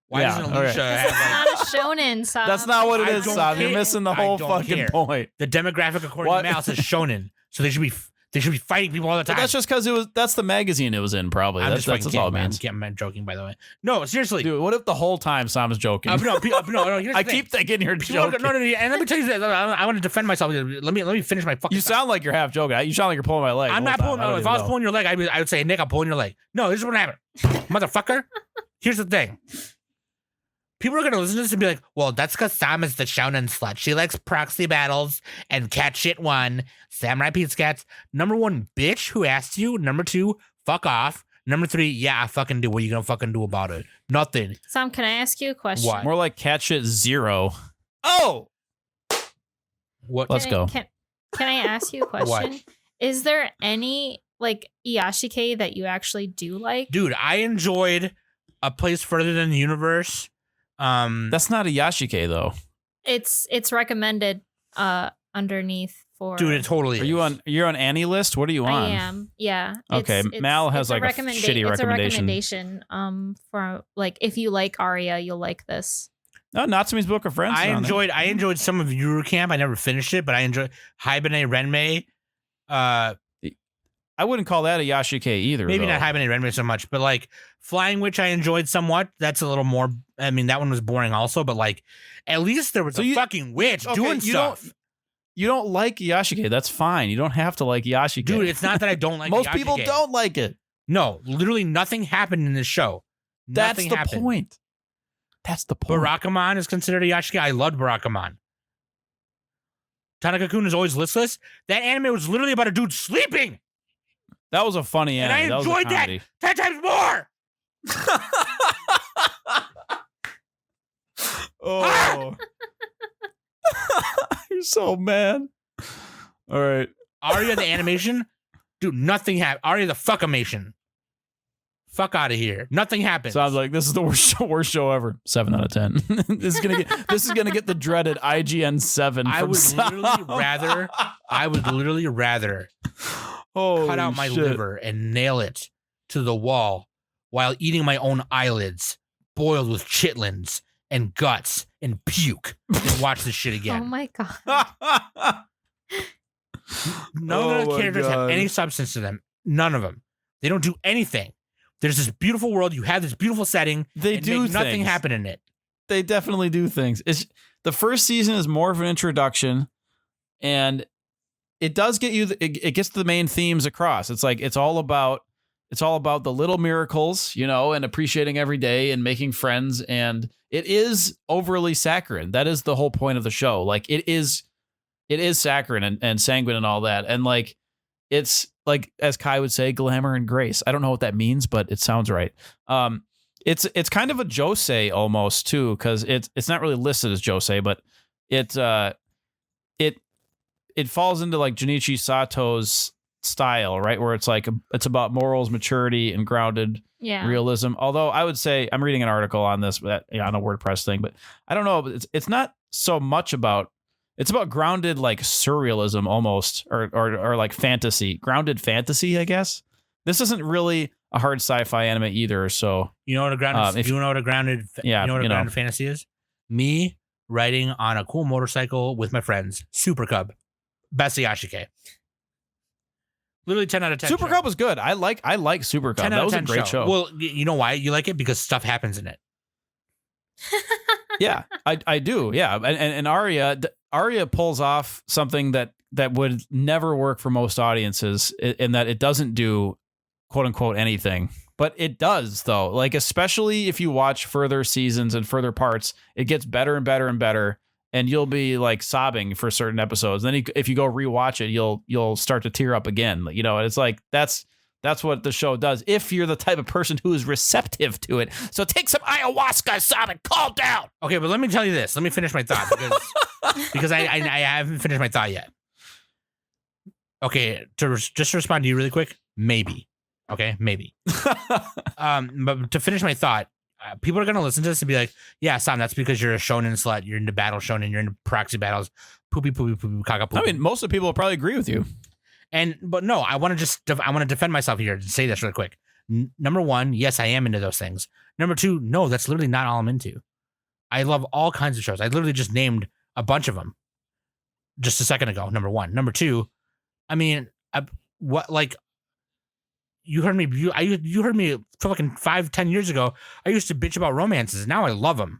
Why Yeah, doesn't all right. Alicia it's have like not a shonen. Sam. That's not what it I is, don't Sam. You're care. missing the I whole don't fucking care. point. the demographic according What? to Mouse is shonen, so they should be fighting people all the But time. that's just because that's the magazine it was in. Probably I'm that's just fucking all it kidding, means. I'm joking, by the way. No, seriously. Dude, what if the whole time Sam is joking? No. Here's I the thing. keep thinking you're People are- joking. no, and let me tell you this. I want to defend myself. Let me finish my fucking. You sound like you're half joking. You sound like you're pulling my leg. I'm the not whole pulling. time. No, don't if I was even know. pulling your leg, I would say, Nick, I'm pulling your leg. No, this is what happened, motherfucker. Here's the thing. People are gonna listen to this and be like, "Well, that's because Sam is the shonen slut. She likes proxy battles and cat shit. One, Samurai Pete's cats. Number one, bitch. Who asked you? Number two, fuck off. Number three, yeah, I fucking do. What are you gonna fucking do about it? Nothing. Sam, can I ask you a question? What? More like cat shit 0. Oh, What? Let's go. Can I ask you a question? What? Is there any like Iyashike that you actually do like? Dude, I enjoyed A Place Further Than the Universe. That's not a Yashike though. It's recommended underneath for. Dude, it totally Are is. you're on Annie list? What are you on? I am. Yeah. Okay, Mal has like a shitty It's a recommendation. recommendation. For like if you like Aria, you'll like this. No, Natsumi's Book of Friends. I is on there. enjoyed some of Yuru Camp. I never finished it, but I enjoyed Haibane Renmei. I wouldn't call that a Yashike either. Maybe though. not Haibane Renmei so much, but like Flying Witch I enjoyed somewhat. That's a little more, I mean, that one was boring also, but like at least there was So a you- fucking witch Okay, doing you stuff. You don't like Yashike. That's fine. You don't have to like Yashike. Dude, it's not that I don't like Most Yashike. people don't like it. No, literally nothing happened in this show. That's Nothing the happened. point. That's the point. Barakamon is considered a Yashike. I loved Barakamon. Tanaka-kun is always listless. That anime was literally about a dude sleeping. That was a funny And anime. I That was a enjoyed that comedy. 10 times more. Oh. You're so mad. All right. Aria the Animation, dude, nothing happened. Aria the Fuckimation. Fuck out of here. Nothing happened. Sounds like this is the worst show ever. 7 out of 10. This is gonna get the dreaded IGN 7. I from would Sal. literally rather Holy cut out my shit. liver and nail it to the wall while eating my own eyelids, boiled with chitlins and guts and puke, and watch this shit Oh again. my god. None Oh of the my characters have God. any substance to them. None of them. They don't do anything. There's this beautiful world. You have this beautiful setting. They and do make nothing things. happen in it. They definitely do things. It's the first season is more of an introduction, and it does get you. It gets the main themes across. It's like it's all about the little miracles, and appreciating every day and making friends. And it is overly saccharine. That is the whole point of the show. Like it is saccharine and sanguine and all that. And like it's like, as Kai would say, glamour and grace. I don't know what that means, but it sounds right. It's kind of a josei almost too, because it's not really listed as josei, but it falls into like Junichi Sato's style, right? Where it's like it's about morals, maturity, and grounded Yeah. realism. Although I would say I'm reading an article on this, on a WordPress thing, but I don't know. It's not so much about. It's about grounded like surrealism almost, or like fantasy, grounded fantasy, I guess. This isn't really a hard sci-fi anime either. So You know what a grounded? You know what a grounded? Yeah, You know what a you know. grounded fantasy is? Me riding on a cool motorcycle with my friends. Super Cub, best Yashike. Literally 10 out of 10. Super show. Cub was good. I like Super Cub. 10 That out of was a 10 great show. Well, you know why you like it? Because stuff happens in it. Yeah, I do. Yeah, and Aria pulls off something that would never work for most audiences, in that it doesn't do quote unquote anything, but it does though. Like especially if you watch further seasons and further parts, it gets better and better and better, and you'll be like sobbing for certain episodes. Then if you go rewatch it, you'll start to tear up again. It's like that's what the show does if you're the type of person who is receptive to it. So take some ayahuasca, Sam, and calm down. Okay, but let me tell you this. Let me finish my thought because I haven't finished my thought yet. Okay, just to respond to you really quick, maybe. Okay, maybe. But to finish my thought, people are gonna listen to this and be like, "Yeah, Sam, that's because you're a shonen slut. You're into battle shonen. You're into proxy battles. Poopy, poopy, poopy, caca, poopy." I mean, most of the people will probably agree with you. But no, I want to defend myself here to say this really quick. Number one, yes, I am into those things. Number two, no, that's literally not all I'm into. I love all kinds of shows. I literally just named a bunch of them just a second ago. Number one. Number two, I mean, you heard me. You heard me fucking 5-10 years ago. I used to bitch about romances. Now I love them.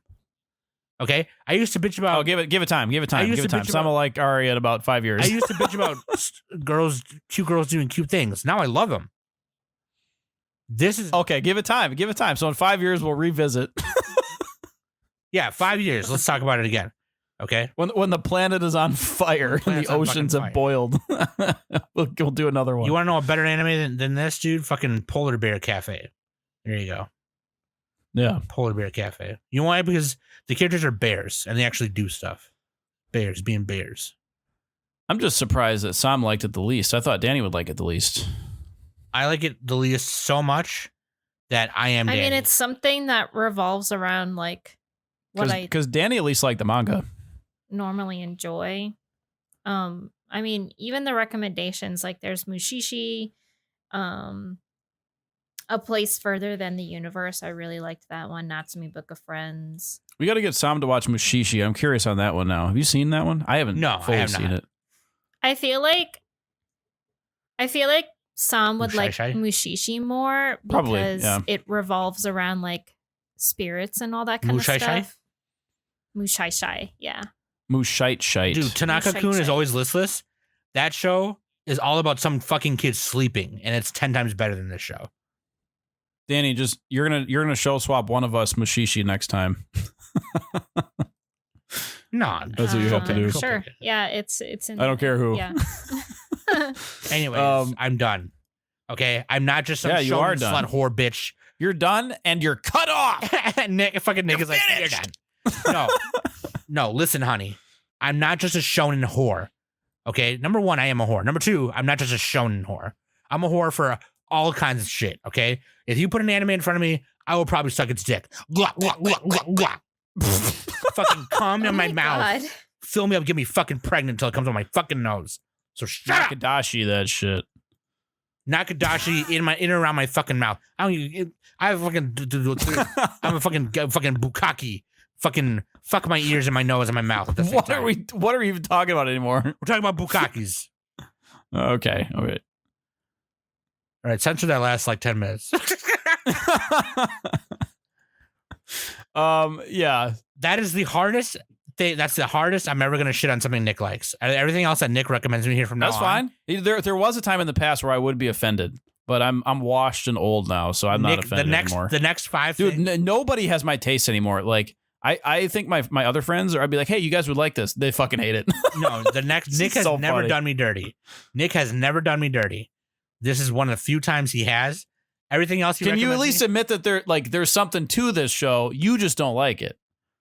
Okay, I used to bitch about. Oh, give it time. Give it time. Some will like Aria in about 5 years. I used to bitch about cute girls doing cute things. Now I love them. This is okay. Give it time. So in 5 years we'll revisit. yeah, 5 years. Let's talk about it again. Okay, when the planet is on fire and planet's the on oceans fucking have boiled, we'll do another one. you want to know a better anime than this, dude? Fucking Polar Bear Cafe. There you go. Yeah. Polar Bear Cafe. You know why? Because the characters are bears and they actually do stuff. Bears being bears. I'm just surprised that Sam liked it the least. I thought Danny would like it the least. I like it the least so much that I am Danny. I mean, it's something that revolves around like what I Because Danny at least liked the manga. normally enjoy. I mean, even the recommendations, like there's Mushishi, A Place Further Than the Universe. I really liked that one. Natsumi Book of Friends. We got to get Sam to watch Mushishi. I'm curious on that one now. Have you seen that one? I haven't fully have seen not. it. I feel like Sam would like Mushishi? Mushishi more Probably, because yeah. it revolves around like spirits and all that kind of Mushishi? stuff. Mushishi, yeah. Shite. Dude, Tanaka-kun is Shite. always listless. That show is all about some fucking kid sleeping, and it's 10 times better than this show. Danny, just you're gonna show swap one of us Mushishi next time. No, That's what you have to do. Sure. Yeah, it's in I don't care who. Yeah. Anyways, I'm done. Okay, I'm not just some Yeah, you are shonen done. slut whore bitch. You're done and you're cut off. Nick is like, you're done. No, listen, honey. I'm not just a shonen whore. Okay, number one, I am a whore. Number two, I'm not just a shonen whore. I'm a whore for all kinds of shit. Okay, if you put an anime in front of me, I will probably suck its dick. Glug, glug, glug, glug, glug. Fucking cum in my mouth. God. Fill me up, get me fucking pregnant until it comes on my fucking nose. So shut up. Nakadashi, that shit. Nakadashi in and around my fucking mouth. I'm a fucking bukkake. Fucking fuck my ears and my nose and my mouth at the same time. What are we even talking about anymore? We're talking about bukkakes. Okay. All right. All right, censor that last like 10 minutes. Yeah. That is the hardest thing. That's the hardest I'm ever gonna shit on something Nick likes. Everything else that Nick recommends me here from now That's on. fine. There was a time in the past where I would be offended, but I'm washed and old now, so I'm not Nick, offended anymore. The next five Dude, things. nobody has my taste anymore. Like I think my other friends, or I'd be like, hey, you guys would like this. They fucking hate it. No, the next Nick has so never funny. done me dirty. Nick has never done me dirty. This is one of the few times he has. Everything else he Can you at recommends least me, admit that there's something to this show? You just don't like it.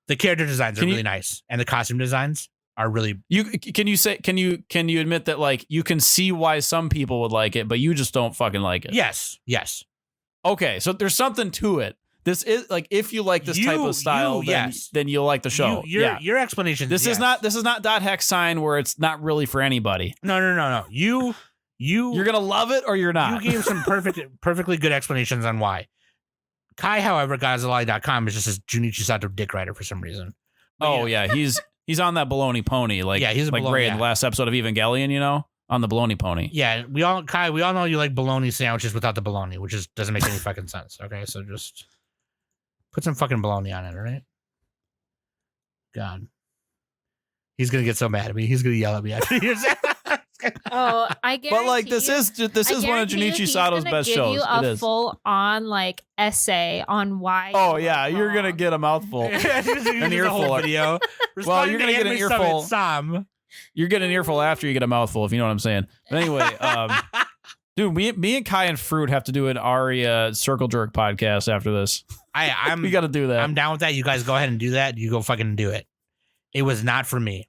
the character designs are Can you- really nice, and the costume designs are really. Can you admit that like you can see why some people would like it, but you just don't fucking like it? Yes. Okay, so there's something to it. This is like if you like this type of style, then you'll like the show. Your explanation. This is not dot hex sign where it's not really for anybody. No. You're gonna love it or you're not. You gave some perfectly good explanations on why. Kai, however, Gazalai.com is just a Junichi Sato dick rider for some reason. But, Oh yeah, he's on that baloney pony. Like Yeah, he's a like baloney, Ray in yeah. the last episode of Evangelion. On the baloney pony. Yeah, we all know you like bologna sandwiches without the bologna, which doesn't make any fucking sense. Okay, so just put some fucking bologna on it, all right? God. He's gonna get so mad at me. He's gonna yell at me after he hears that. Oh, I guarantee But like this you- is one of I guarantee you Junichi he's Sato's gonna best give shows. You It a is. full on like essay on why. Oh you yeah, were you're gonna wrong. get a mouthful. An earful. video. Well, you're gonna get an earful. Sam. You're getting an earful after you get a mouthful, if you know what I'm saying. But anyway, dude, me and Kai and Fruit have to do an Aria Circle Jerk podcast after this. I'm We got to do that. I'm down with that. You guys go ahead and do that. You go fucking do it. It was not for me.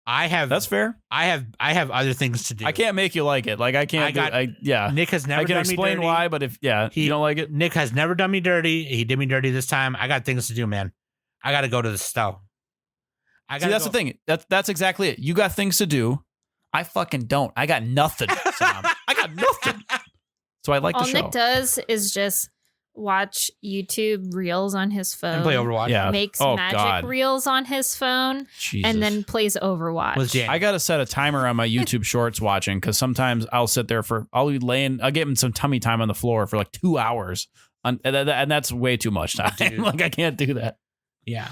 That's fair. I have other things to do. I can't make you like it. Like I can't. Yeah. Nick has never I can done me explain dirty. why, but if you don't like it, Nick has never done me dirty. He did me dirty this time. I got things to do, man. I got to go to the stove. see, that's the thing. That's exactly it. You got things to do. I fucking don't. I got nothing, Sam. I got nothing. So I like All the show. Nick does is just watch YouTube reels on his phone. And play Overwatch. Yeah. Makes Oh, magic God. reels on his phone, Jesus. and then plays Overwatch. Was Jan. I gotta set a timer on my YouTube Shorts watching because sometimes I'll sit there I'll get him some tummy time on the floor for like 2 hours, and that's way too much time. Dude. Like I can't do that. Yeah.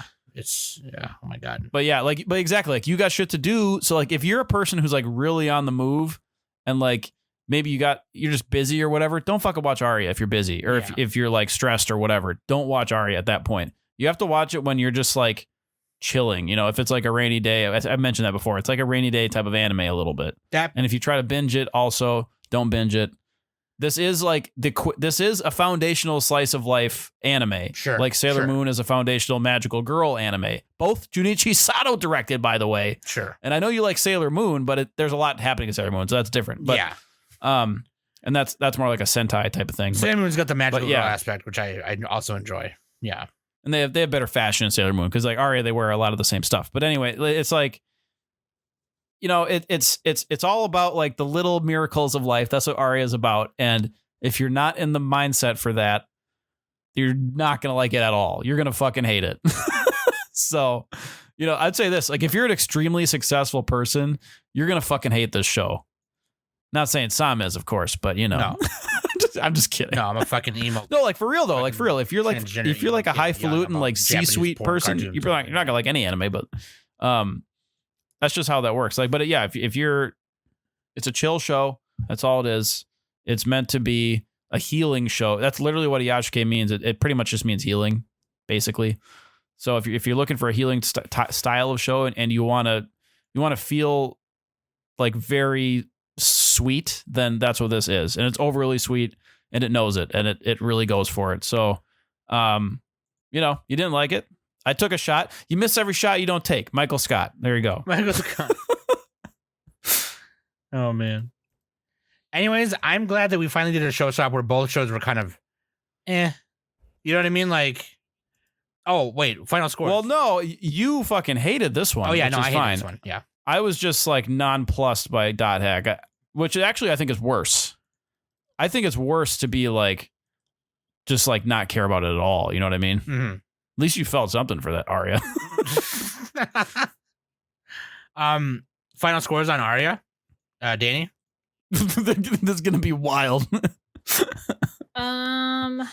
Oh my God. But yeah, but exactly, like you got shit to do. So like if you're a person who's like really on the move and like maybe you're just busy or whatever, don't fucking watch Aria if you're busy or if you're like stressed or whatever. Don't watch Aria at that point. You have to watch it when you're just like chilling. If it's like a rainy day. I mentioned that before. It's like a rainy day type of anime a little bit. And if you try to binge it, also don't binge it. this is like this is a foundational slice of life anime. Sure, Like Sailor sure. Moon is a foundational magical girl anime. Both Junichi Sato directed, by the way. Sure. And I know you like Sailor Moon, but there's a lot happening in Sailor Moon, so that's different. But, yeah. And that's more like a Sentai type of thing. Sailor Moon's got the magical yeah. girl aspect, which I also enjoy. Yeah. And they have better fashion in Sailor Moon because like Aria, they wear a lot of the same stuff. But anyway, it's like, you know, it's all about like the little miracles of life. That's what Aria is about. And if you're not in the mindset for that, you're not gonna like it at all. You're gonna fucking hate it. So, you know, I'd say this: like, if you're an extremely successful person, you're gonna fucking hate this show. Not saying Sam is, of course, but you know, No. I'm just kidding. No, I'm a fucking emo. No, like for real though, like for real. If you're like a highfalutin about like Japanese C-suite porn person, cartoons you're not gonna like any anime, but that's just how that works. Like, but yeah, if you're, it's a chill show. That's all it is. It's meant to be a healing show. That's literally what Yashike means. It pretty much just means healing, basically. So if you're looking for a healing style of show and you want to feel like very sweet, then that's what this is. And it's overly sweet and it knows it and it really goes for it. So, you know, you didn't like it. I took a shot. You miss every shot you don't take. Michael Scott. There you go. Michael Scott. Oh man. Anyways, I'm glad that we finally did a show swap where both shows were kind of You know what I mean? Like, oh wait, final score. Well, no, you fucking hated this one. Oh yeah, which no, is I fine. hate this one. Yeah. I was just like nonplussed by Dot Hack, which actually I think is worse. I think it's worse to be like, just like not care about it at all. You know what I mean? Mm-hmm. At least you felt something for that, Aria. Final scores on Aria. Danny. This is gonna be wild. I'm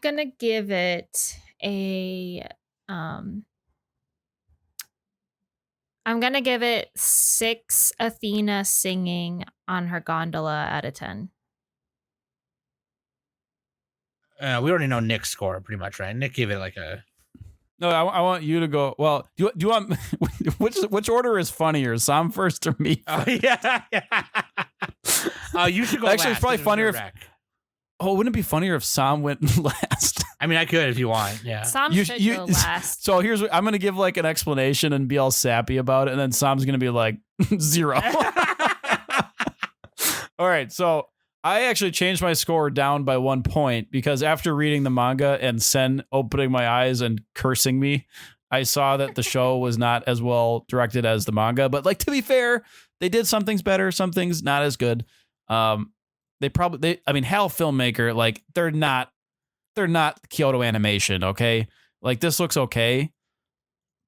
gonna give it a I'm gonna give it 6 Athena singing on her gondola out of 10. We already know Nick's score pretty much, right? Nick gave it like a. No, I want you to go. Well, do you want which order is funnier, Sam first or me? Oh yeah. You should go. Actually, last, it's probably funnier if. back. Oh, wouldn't it be funnier if Sam went last? I mean, I could if you want. Yeah. Sam should go last. So here's what I'm gonna give like an explanation and be all sappy about it, and then Sam's gonna be like 0. All right, so I actually changed my score down by 1 point because after reading the manga and Sen opening my eyes and cursing me, I saw that the show was not as well directed as the manga. But like, to be fair, they did some things better, some things not as good. I mean, hell, filmmaker, like they're not Kyoto Animation. Okay. Like this looks okay,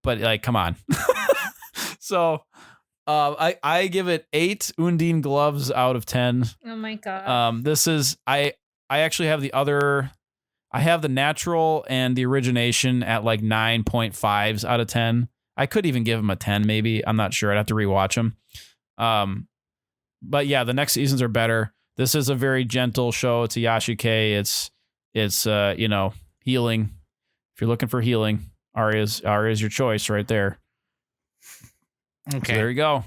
but like, come on. So, I give it 8 Undine gloves out of 10. Oh my god. This is I actually have I have the natural and the origination at like 9.5s out of 10. I could even give them a 10 maybe. I'm not sure. I'd have to rewatch them. But yeah, the next seasons are better. This is a very gentle show. It's a Yashike. It's you know, healing. If you're looking for healing, Aria's your choice right there. Okay. So there you go.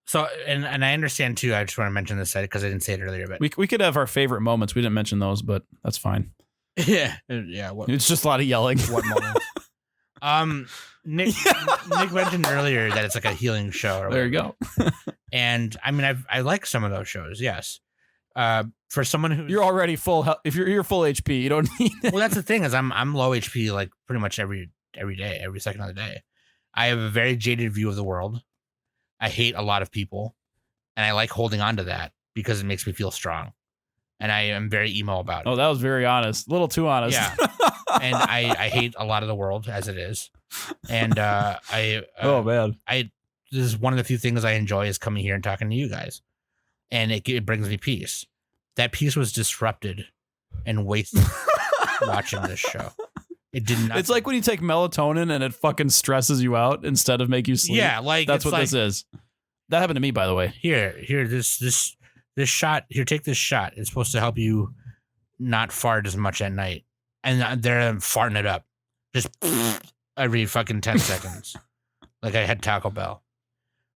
So, and I understand too. I just want to mention this because I didn't say it earlier, but We could have our favorite moments. We didn't mention those, but that's fine. yeah. It's just a lot of yelling. What moment? Nick mentioned earlier that it's like a healing show. Or There you whatever. go. And I mean, I like some of those shows. Yes. For someone who You're already full. If you're full HP, you don't need it. well, that's the thing is I'm low HP like pretty much every day, every second of the day. I have a very jaded view of the world. I hate a lot of people, and I like holding on to that because it makes me feel strong. And I am very emo about it. Oh, that was very honest. A little too honest. Yeah. And I hate a lot of the world as it is. And Oh man. This is one of the few things I enjoy is coming here and talking to you guys, and it brings me peace. That peace was disrupted and wasted watching this show. It didn't. It's like when you take melatonin and it fucking stresses you out instead of make you sleep. Yeah, like that's what this is. That happened to me, by the way. Here, this shot. Here, take this shot. It's supposed to help you not fart as much at night. And they're farting it up, just every fucking 10 seconds, like I had Taco Bell.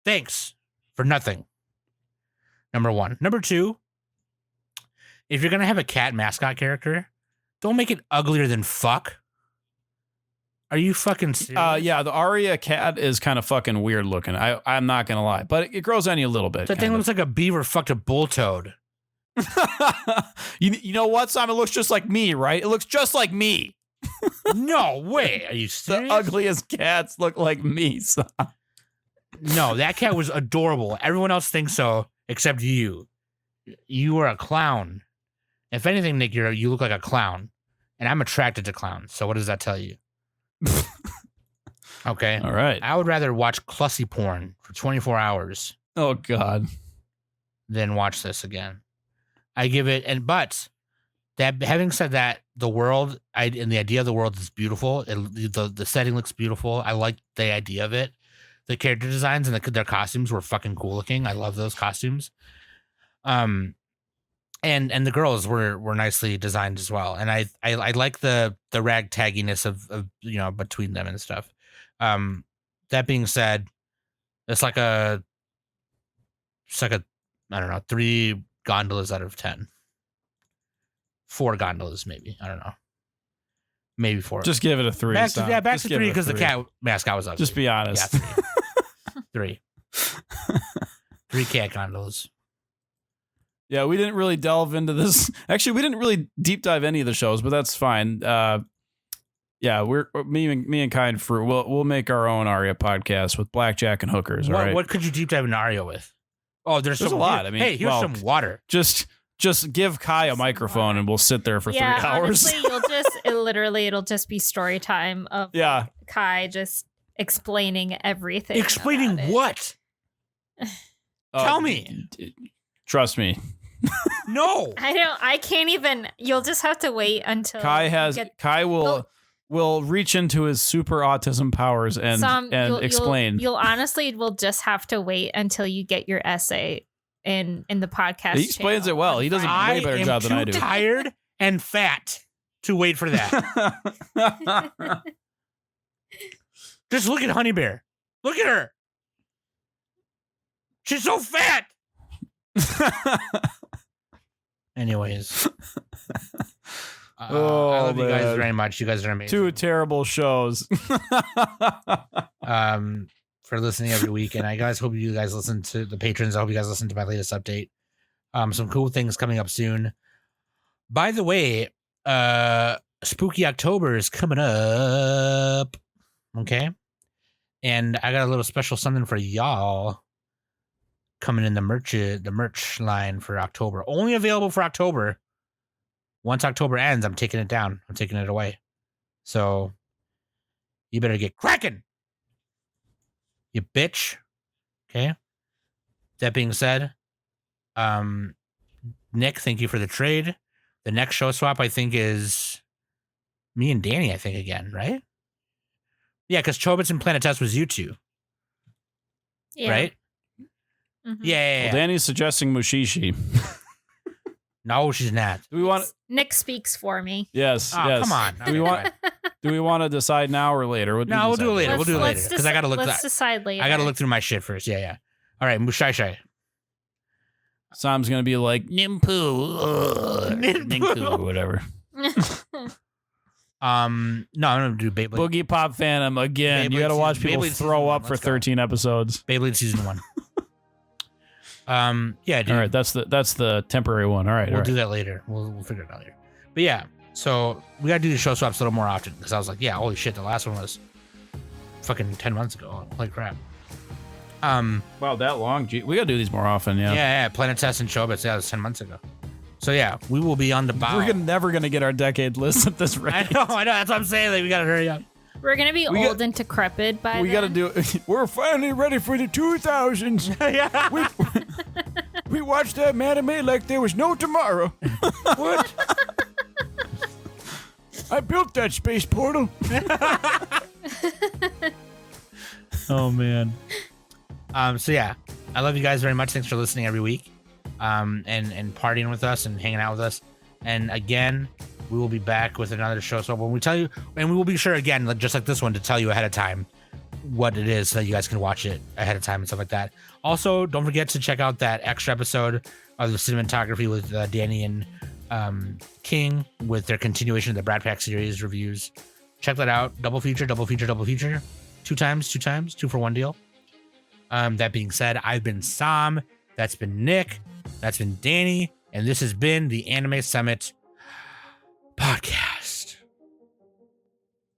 Thanks for nothing. Number one. Number two, if you're going to have a cat mascot character, don't make it uglier than fuck. Are you fucking serious? Yeah, the Aria cat is kind of fucking weird looking. I'm not gonna lie, but it grows on you a little bit. That thing looks like a beaver fucked a bull toad. you know what, Simon? It looks just like me, right? It looks just like me. No way. Are you serious? The ugliest cats look like me. Son. No, that cat was adorable. Everyone else thinks so, except you. You were a clown. If anything, Nick, you look like a clown, and I'm attracted to clowns. So what does that tell you? Okay. All right. I would rather watch Clussy porn for 24 hours Oh God. than watch this again. I give it, but that having said that, the world, and the idea of the world is beautiful. The setting looks beautiful. I like the idea of it. The character designs and their costumes were fucking cool looking. I love those costumes. And the girls were nicely designed as well. And I like the ragtagginess of between them and stuff. That being said, it's like a I don't know, 3 gondolas out of 10. 4 gondolas maybe. I don't know. Maybe 4. Just give it a 3. Back Stop. to Just give 3 it a because the 3. cat mascot was ugly. Just be honest. Yeah, 3. 3 cat gondolas. Yeah, we didn't really delve into this. Actually, we didn't really deep dive any of the shows, but that's fine. Yeah, we're me and Kind Fruit. We'll make our own Aria podcast with blackjack and hookers. All right. What could you deep dive into Aria with? Oh, there's a some lot. I mean, hey, here's well, some water. Just give Kai a microphone and we'll sit there for 3 hours. Honestly, it'll just be story time of Yeah. Kai just explaining everything. Explaining about it. what? Tell me. Trust me. No. I can't even. You'll just have to wait until Kai will reach into his super autism powers and explain. You'll honestly will just have to wait until you get your essay in the podcast. He explains it well. He does a way better job than I do. I'm too tired and fat to wait for that. Just look at Honey Bear. Look at her. She's so fat. Anyways. I love you guys very much. You guys are amazing. 2 terrible shows. For listening every week. And I guys hope you guys listen to the patrons. I hope you guys listen to my latest update. Some cool things coming up soon. By the way, Spooky October is coming up. Okay. And I got a little special something for y'all coming in the merch line for October. Only available for October. Once October ends, I'm taking it down. I'm taking it away. So you better get cracking. You bitch. Okay. That being said, Nick, thank you for the trade. The next show swap, I think, is me and Danny, I think, again, right? Yeah, because Chobits and Planet Test was you two. Yeah. Right? Mm-hmm. Yeah. Well, Danny's suggesting Mushishi. No, she's not. Do we want? Nick speaks for me. Yes. Oh, yes. come on. Do we want to decide now or later? What do No, we we'll do it decide? later. We'll do it later because I gotta look. Let's decide later. I gotta look through my shit first. Yeah. All right, Mushai. Sam's gonna be like Nimpu, Ninku, or whatever. No, I'm gonna do Beyblade. Boogie Pop Phantom again. You Beyblade gotta watch season- people Beyblade throw season up one. for Let's go. 13 episodes. Beyblade season 1. Yeah, dude. All right, that's the temporary one. All right, We'll do that later. We'll figure it out later. But yeah, so we gotta do the show swaps a little more often because I was like, yeah, holy shit, the last one was fucking 10 months ago. Holy crap. Wow, that long? Gee, we gotta do these more often. Yeah, Planet Test and Chobits. Yeah, it was 10 months ago. So yeah, we will be on the bow. We're never gonna get our decade list at this rate. I know. That's what I'm saying. Like, we gotta hurry up. We're gonna be We old and decrepit by We then. gotta do. We're finally ready for the 2000s. Yeah. We watched that anime like there was no tomorrow. What? I built that space portal. Oh man. So yeah, I love you guys very much. Thanks for listening every week, and partying with us and hanging out with us. And again, we will be back with another show. So when we tell you, and we will be sure again, just like this one, to tell you ahead of time what it is so that you guys can watch it ahead of time and stuff like that. Also, don't forget to check out that extra episode of the cinematography with Danny and King with their continuation of the Brad Pack series reviews. Check that out. Double feature. 2 times, 2 for 1 deal. That being said, I've been Sam. That's been Nick. That's been Danny. And this has been the Anime Summit podcast.